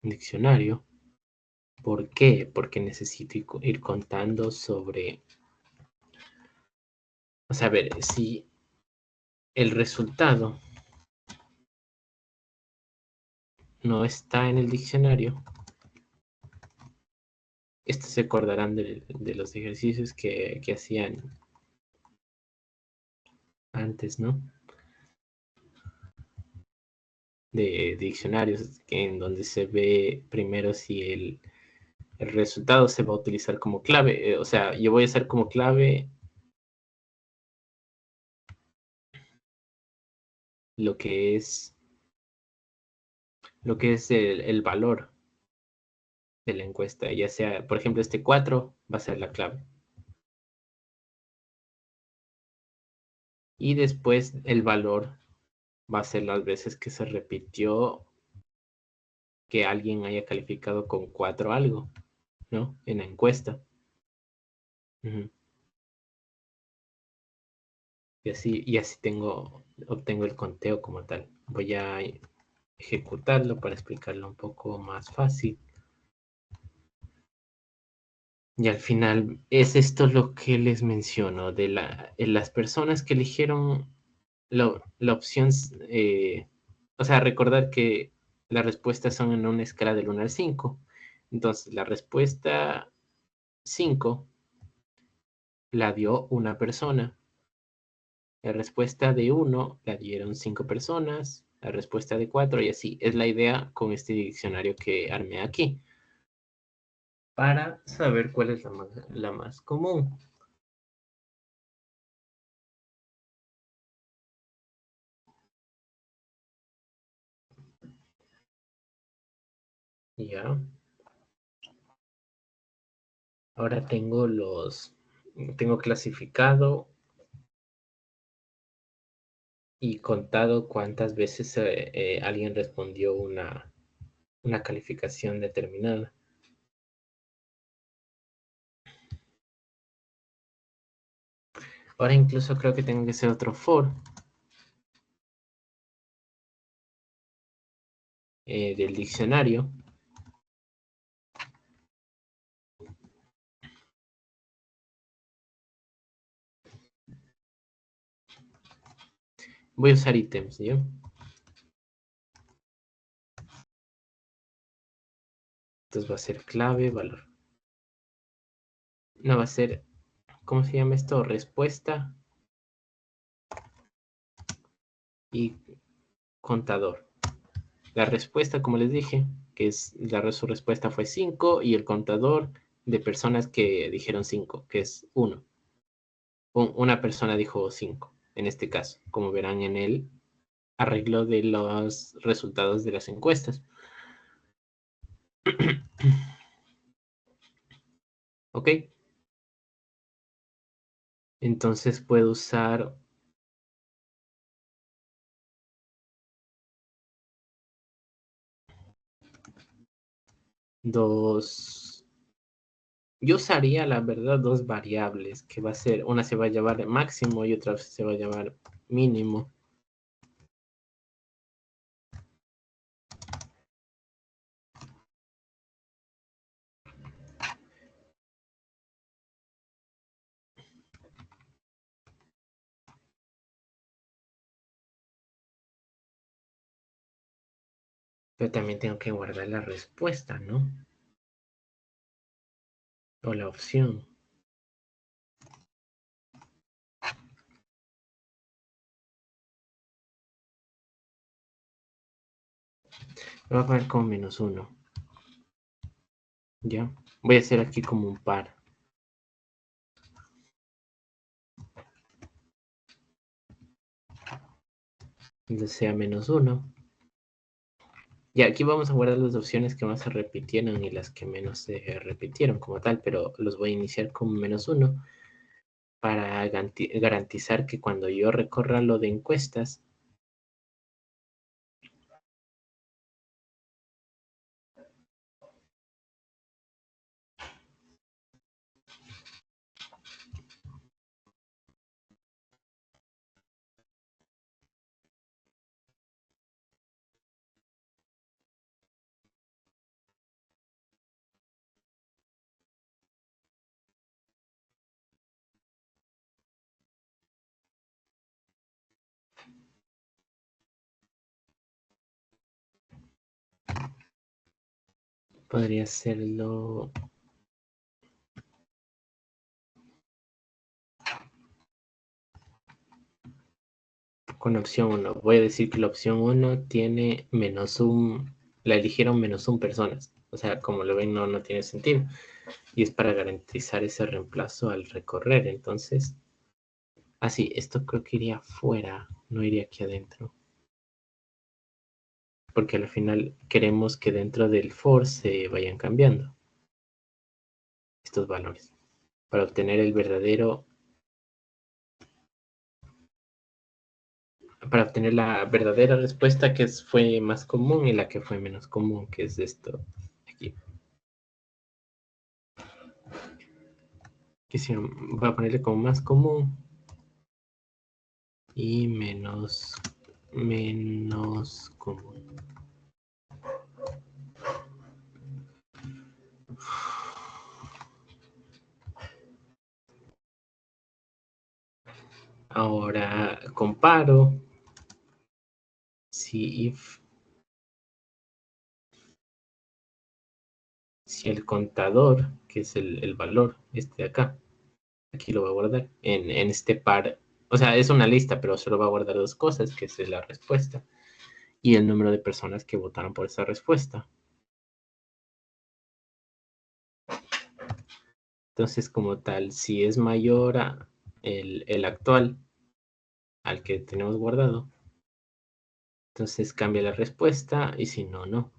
Un diccionario. ¿Por qué? Porque necesito ir contando sobre... O sea, a ver, si el resultado no está en el diccionario, estos se acordarán de los ejercicios que hacían antes, ¿no? De diccionarios en donde se ve primero si el resultado se va a utilizar como clave. O sea, yo voy a hacer como clave lo que es el valor de la encuesta, ya sea, por ejemplo, este 4 va a ser la clave. Y después el valor va a ser las veces que se repitió que alguien haya calificado con 4 algo, ¿no? En la encuesta. Uh-huh. Y así obtengo el conteo como tal. Voy a ejecutarlo para explicarlo un poco más fácil. Y al final es esto lo que les menciono, de las personas que eligieron la opción, o sea, recordar que las respuestas son en una escala del 1 al 5. Entonces, la respuesta 5 la dio una persona. La respuesta de 1 la dieron 5 personas. La respuesta de 4 y así. Es la idea con este diccionario que armé aquí. Para saber cuál es la más común. Ya. Ahora tengo clasificado y contado cuántas veces alguien respondió una calificación determinada. Ahora incluso creo que tengo que hacer otro for del diccionario. Voy a usar ítems, ¿ya? Entonces va a ser clave, valor. No va a ser, ¿cómo se llama esto? Respuesta y contador. La respuesta, como les dije, que es su respuesta fue 5 y el contador de personas que dijeron 5, que es 1. Una persona dijo 5, en este caso, como verán en el arreglo de los resultados de las encuestas. ¿Ok? Entonces puedo usar dos. Yo usaría, la verdad, dos variables, que va a ser, una se va a llamar máximo y otra se va a llamar mínimo. Pero también tengo que guardar la respuesta, ¿no? O la opción. Lo voy a poner como -1. ¿Ya? Voy a hacer aquí como un par. Entonces sea -1. Y aquí vamos a guardar las opciones que más se repitieron y las que menos se repitieron como tal, pero los voy a iniciar con -1 para garantizar que cuando yo recorra lo de encuestas, podría hacerlo con opción 1. Voy a decir que la opción 1 tiene -1, la eligieron -1 personas. O sea, como lo ven, no tiene sentido. Y es para garantizar ese reemplazo al recorrer. Entonces, así, esto creo que iría fuera, no iría aquí adentro. Porque al final queremos que dentro del for se vayan cambiando estos valores para obtener el verdadero, para obtener la verdadera respuesta que fue más común y la que fue menos común, que es esto aquí. Que si voy a ponerle como más común y menos común. Ahora comparo si el contador, que es el valor, este de acá, aquí lo voy a guardar en este par. O sea, es una lista, pero solo va a guardar dos cosas, que es la respuesta y el número de personas que votaron por esa respuesta. Entonces, como tal, si es mayor a el actual al que tenemos guardado, entonces cambia la respuesta y si no, no.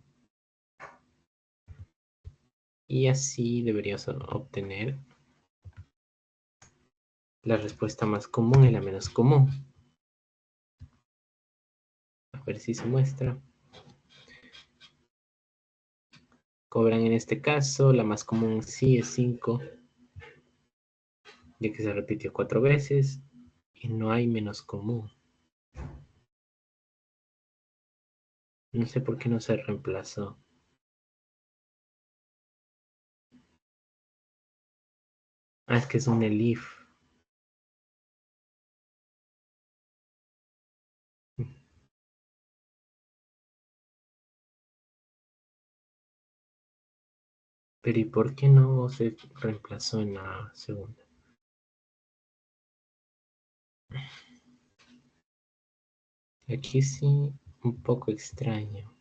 Y así deberías obtener la respuesta más común y la menos común. A ver si se muestra. Cobran en este caso, la más común sí es 5, ya que se repitió 4 veces y no hay menos común. No sé por qué no se reemplazó. Ah, es que es un elif. Pero ¿y por qué no se reemplazó en la segunda? Aquí sí, un poco extraño.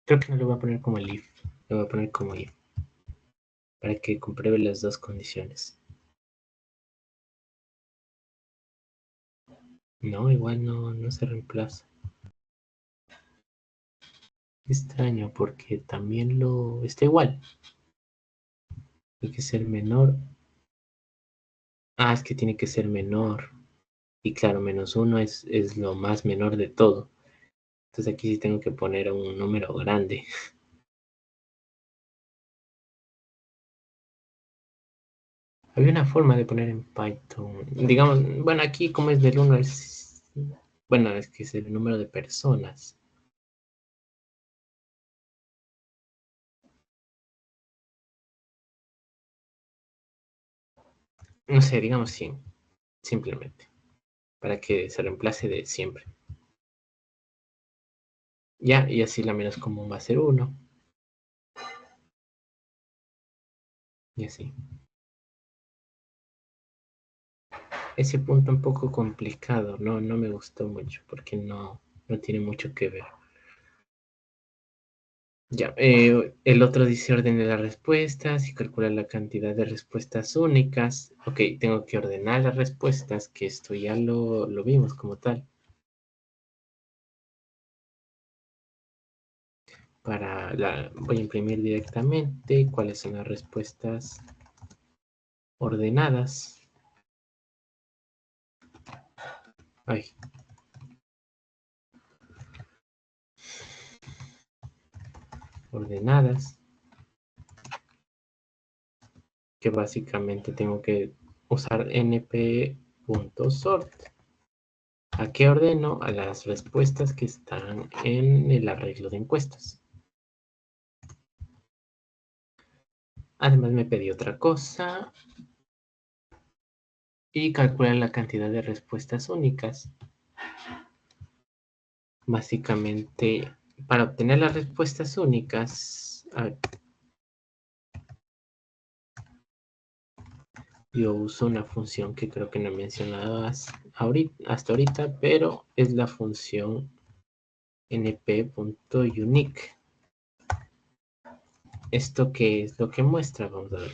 Creo que no lo voy a poner como el if, lo voy a poner como if, para que compruebe las dos condiciones. No, igual no se reemplaza. Extraño porque también lo está igual. Tiene que ser menor. Ah, es que tiene que ser menor. Y claro, -1 es lo más menor de todo. Entonces aquí sí tengo que poner un número grande. Había una forma de poner en Python. Digamos, bueno, aquí como es del 1 al... Bueno, es que es el número de personas. No sé, digamos 100. Simplemente. Para que se reemplace de siempre. Ya, y así la menos común va a ser 1. Y así. Ese punto un poco complicado, no me gustó mucho porque no tiene mucho que ver. Ya, el otro dice ordene las respuestas y calcula la cantidad de respuestas únicas. Ok, tengo que ordenar las respuestas, que esto ya lo vimos como tal. Voy a imprimir directamente cuáles son las respuestas ordenadas. Ay. Ordenadas. Que básicamente tengo que usar np.sort. ¿A qué ordeno? A las respuestas que están en el arreglo de encuestas. Además me pedí otra cosa. Y calcular la cantidad de respuestas únicas. Básicamente, para obtener las respuestas únicas, yo uso una función que creo que no he mencionado hasta ahorita, pero es la función np.unique. ¿Esto qué es lo que muestra? Vamos a ver.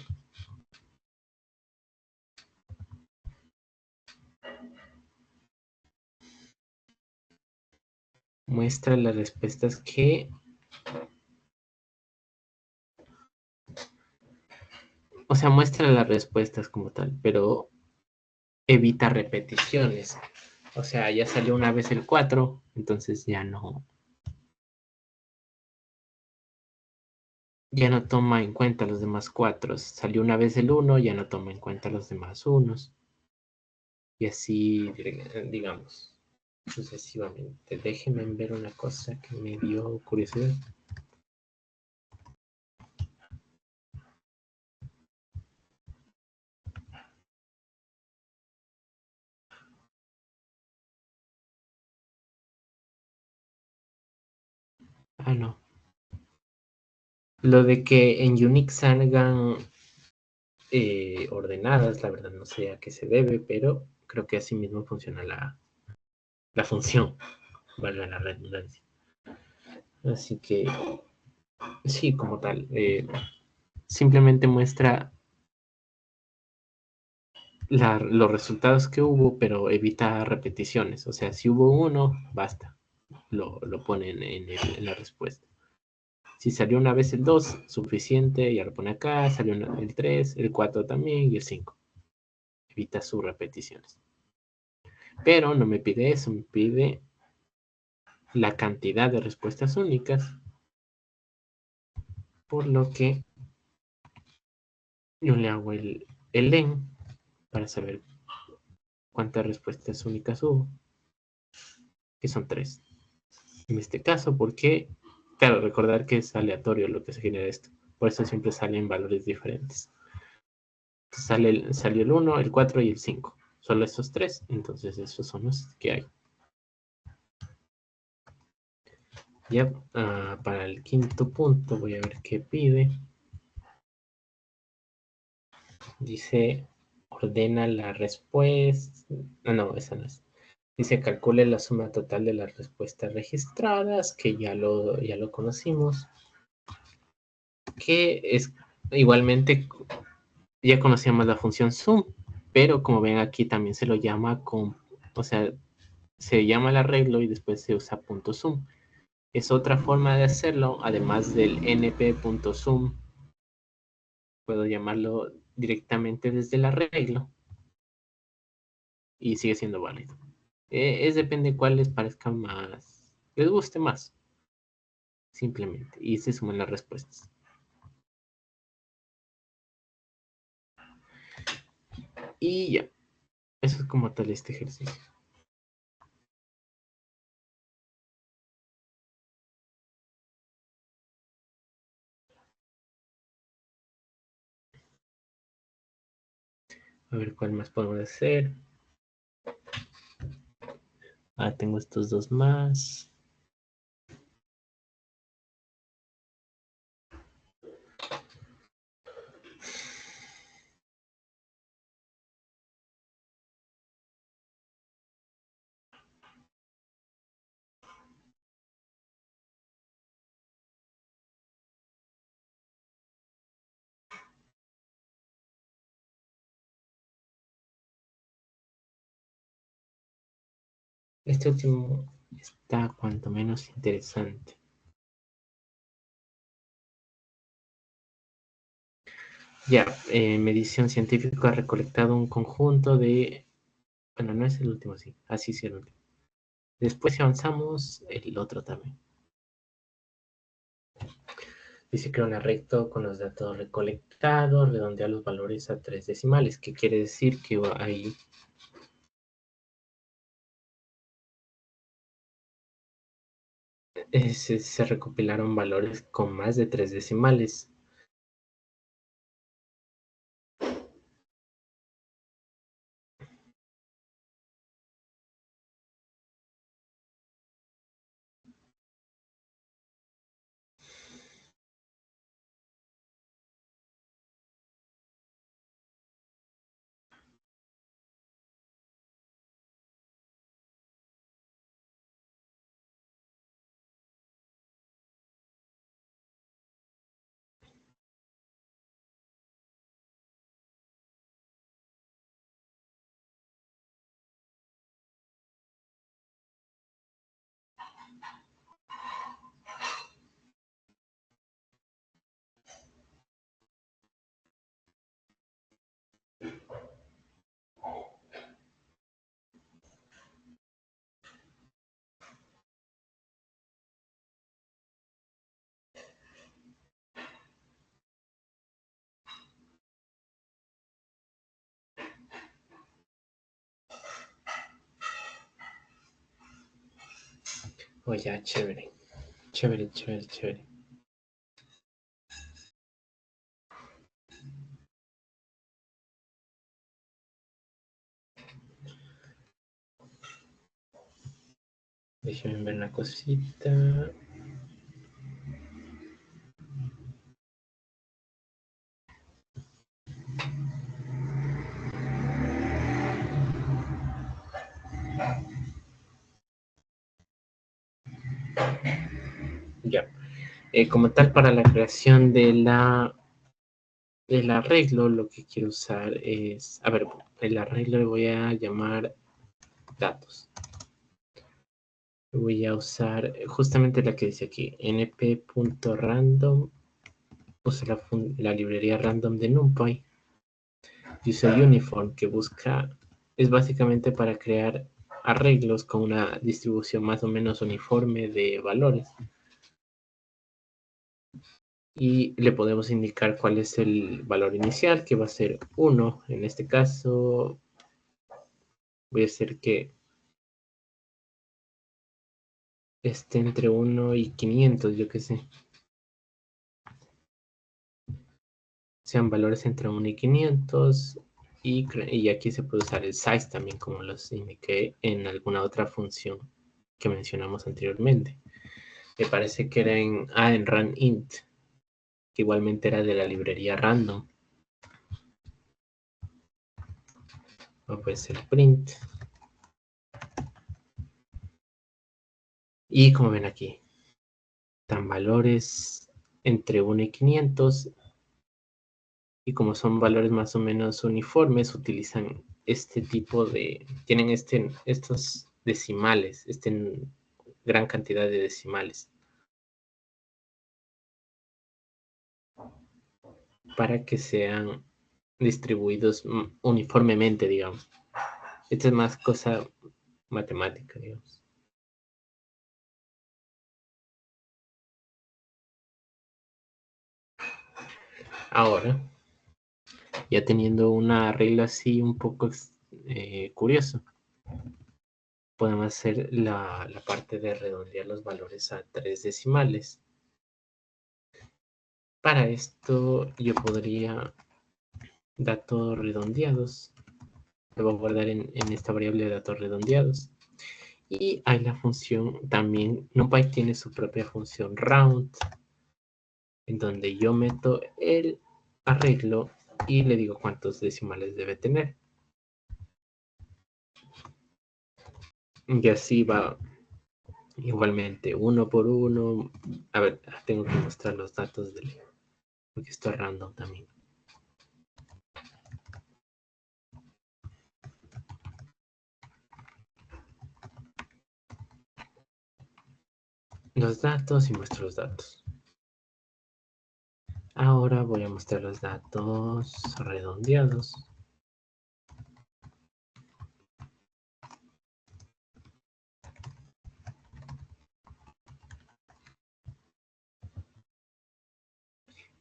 Muestra las respuestas que... O sea, muestra las respuestas como tal, pero evita repeticiones. O sea, ya salió una vez el 4, entonces ya no toma en cuenta los demás 4. Salió una vez el 1, ya no toma en cuenta los demás unos. Y así, digamos, sucesivamente. Déjenme ver una cosa que me dio curiosidad. Ah, no. Lo de que en Unix salgan ordenadas, la verdad no sé a qué se debe, pero creo que así mismo funciona la función, valga la redundancia. Así que sí, como tal, simplemente muestra los resultados que hubo, pero evita repeticiones. O sea, si hubo uno, basta, lo ponen en la respuesta. Si salió una vez el 2, suficiente, ya lo pone acá, salió el 3, el 4 también y el 5. Evita sus repeticiones. Pero no me pide eso, me pide la cantidad de respuestas únicas, por lo que yo le hago el len para saber cuántas respuestas únicas hubo, que son 3. En este caso, porque, claro, recordar que es aleatorio lo que se genera esto, por eso siempre salen valores diferentes. Salió el 1, el 4 y el 5. Solo esos tres, entonces esos son los que hay. Ya, para el quinto punto voy a ver qué pide. Dice, ordena la respuesta. No, esa no es. Dice, calcule la suma total de las respuestas registradas, que ya lo conocimos. Que es igualmente, ya conocíamos la función sum, pero como ven aquí también se lo llama o sea, se llama el arreglo y después se usa punto .sum. Es otra forma de hacerlo, además del np.sum. Puedo llamarlo directamente desde el arreglo y sigue siendo válido. Depende cuál les parezca más, les guste más, simplemente. Y se suman las respuestas. Y ya, eso es como tal este ejercicio. A ver cuál más podemos hacer. Tengo estos dos más. Este último está cuanto menos interesante. Ya, medición científica ha recolectado un conjunto de... Bueno, no es el último, sí. Así sí, el último. Después, si avanzamos, el otro también. Dice que un recto con los datos recolectados, redondea los valores a 3 decimales, que quiere decir que ahí se recopilaron valores con más de 3 decimales. Oh, ya, chévere. Chévere, chévere, chévere. Déjenme ver una cosita. Ya. Como tal, para la creación del arreglo, lo que quiero usar es... A ver, el arreglo le voy a llamar datos. Voy a usar justamente la que dice aquí, np.random. Usa la librería random de NumPy. User uniform, que es básicamente para crear arreglos con una distribución más o menos uniforme de valores. Y le podemos indicar cuál es el valor inicial, que va a ser 1. En este caso, voy a hacer que esté entre 1 y 500, yo qué sé. sean valores entre 1 y 500, y aquí se puede usar el size también, como los indiqué en alguna otra función que mencionamos anteriormente. Me parece que era en runInt, que igualmente era de la librería random. O pues el print. Y como ven aquí, dan valores entre 1 y 500, y como son valores más o menos uniformes, utilizan este tipo de, tienen estos decimales, gran cantidad de decimales, para que sean distribuidos uniformemente, digamos. Esta es más cosa matemática, digamos. Ahora, ya teniendo una regla así un poco curiosa, podemos hacer la parte de redondear los valores a 3 decimales. Para esto yo podría datos redondeados. Lo voy a guardar en esta variable de datos redondeados. Y hay la función también, NumPy tiene su propia función round, en donde yo meto el arreglo y le digo cuántos decimales debe tener. Y así va igualmente, uno por uno. A ver, tengo que mostrar los datos porque esto es random también. Los datos y muestro los datos. Ahora voy a mostrar los datos redondeados.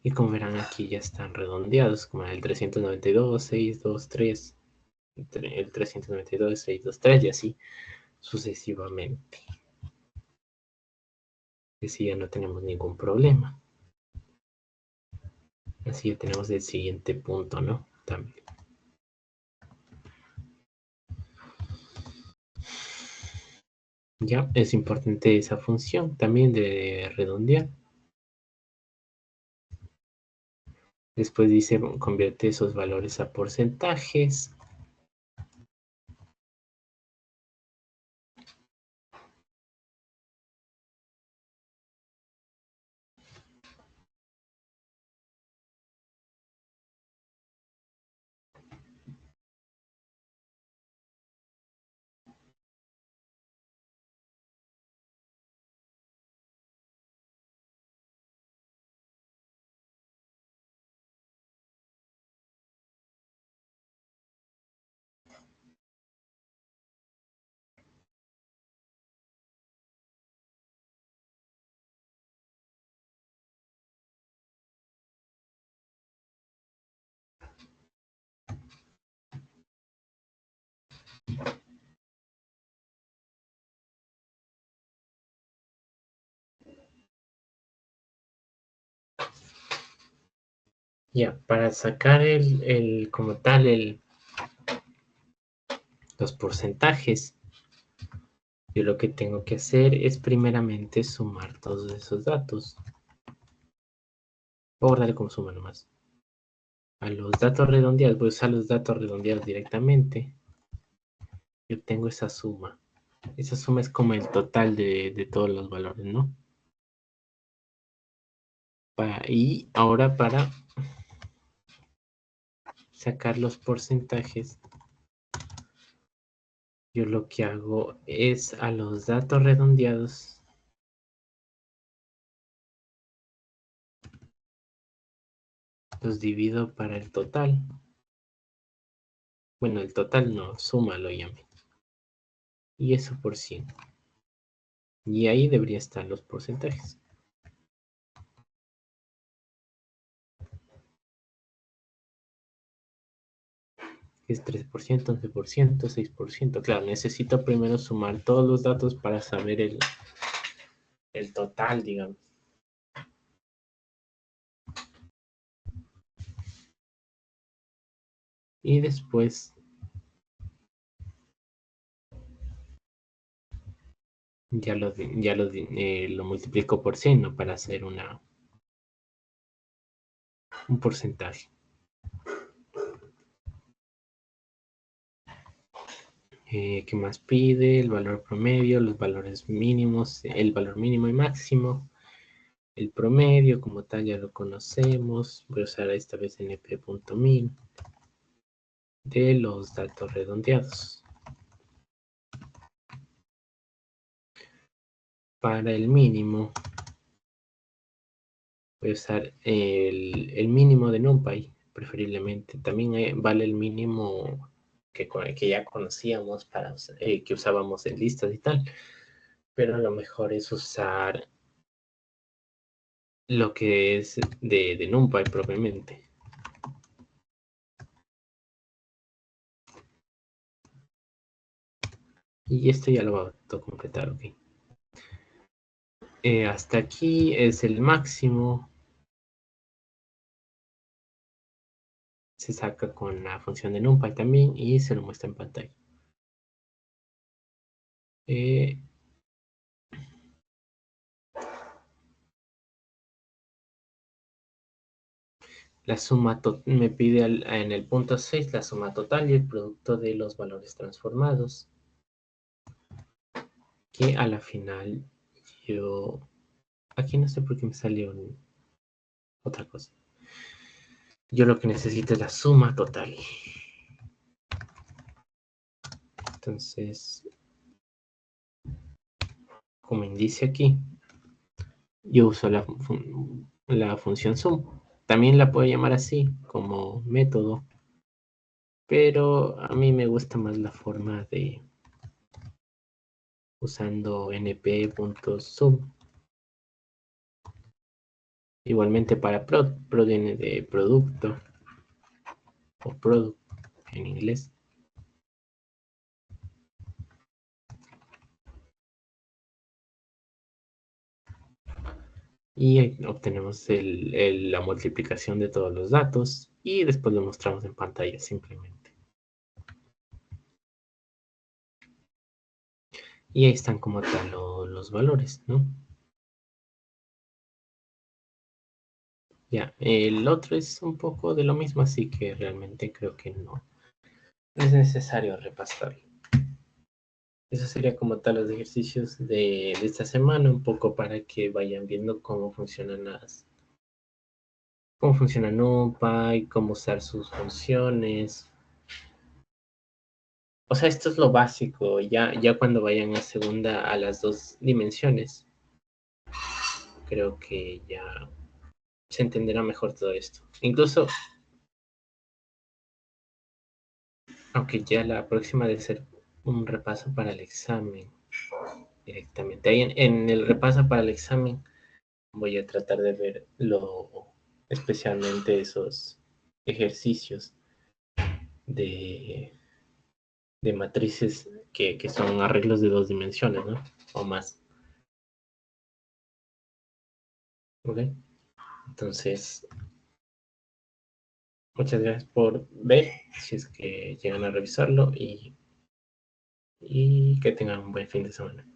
Y como verán aquí ya están redondeados, como el 392, 623, el 392, 623 y así sucesivamente. Así ya no tenemos ningún problema. Así ya tenemos el siguiente punto, ¿no? También. Ya es importante esa función también de redondear. Después dice convierte esos valores a porcentajes. Ya, para sacar como tal los porcentajes, yo lo que tengo que hacer es primeramente sumar todos esos datos. Voy a guardarle como suma nomás. A los datos redondeados, voy a usar los datos redondeados directamente. Yo tengo esa suma. Esa suma es como el total de todos los valores, ¿no? Y ahora para sacar los porcentajes, yo lo que hago es a los datos redondeados los divido para el total. Bueno, el total no, suma lo llamé. Y eso por 100. Y ahí debería estar los porcentajes. Es 3%, 11%, 6%. Claro, necesito primero sumar todos los datos para saber el total, digamos. Y después ya lo multiplico por 100, ¿no? Para hacer un porcentaje. ¿Qué más pide? El valor promedio, los valores mínimos, el valor mínimo y máximo. El promedio como tal ya lo conocemos. Voy a usar esta vez np.min de los datos redondeados. Para el mínimo voy a usar el mínimo de NumPy, preferiblemente. También vale el mínimo que ya conocíamos que usábamos en listas y tal. Pero lo mejor es usar lo que es de NumPy propiamente. Y esto ya lo va a completar, ok. Hasta aquí es el máximo. Se saca con la función de NumPy también y se lo muestra en pantalla. La suma me pide en el punto 6 la suma total y el producto de los valores transformados. Que a la final yo... Aquí no sé por qué me salió otra cosa. Yo lo que necesito es la suma total. Entonces, como indice aquí, yo uso la función sum. También la puedo llamar así, como método. Pero a mí me gusta más la forma de usando np.sum. Igualmente para prod viene de producto o product en inglés. Y obtenemos la multiplicación de todos los datos y después lo mostramos en pantalla simplemente. Y ahí están como tal los valores, ¿no? Ya, el otro es un poco de lo mismo, así que realmente creo que no es necesario repasarlo. Eso sería como tal los ejercicios de esta semana, un poco para que vayan viendo cómo funcionan cómo funciona NumPy, cómo usar sus funciones. O sea, esto es lo básico. Ya cuando vayan a las 2 dimensiones, creo que ya se entenderá mejor todo esto. Incluso, aunque ya la próxima debe ser un repaso para el examen directamente. Ahí en el repaso para el examen voy a tratar de ver especialmente esos ejercicios de, de matrices que son arreglos de 2 dimensiones, ¿no? O más. ¿Ok? Entonces, muchas gracias por ver, si es que llegan a revisarlo y que tengan un buen fin de semana.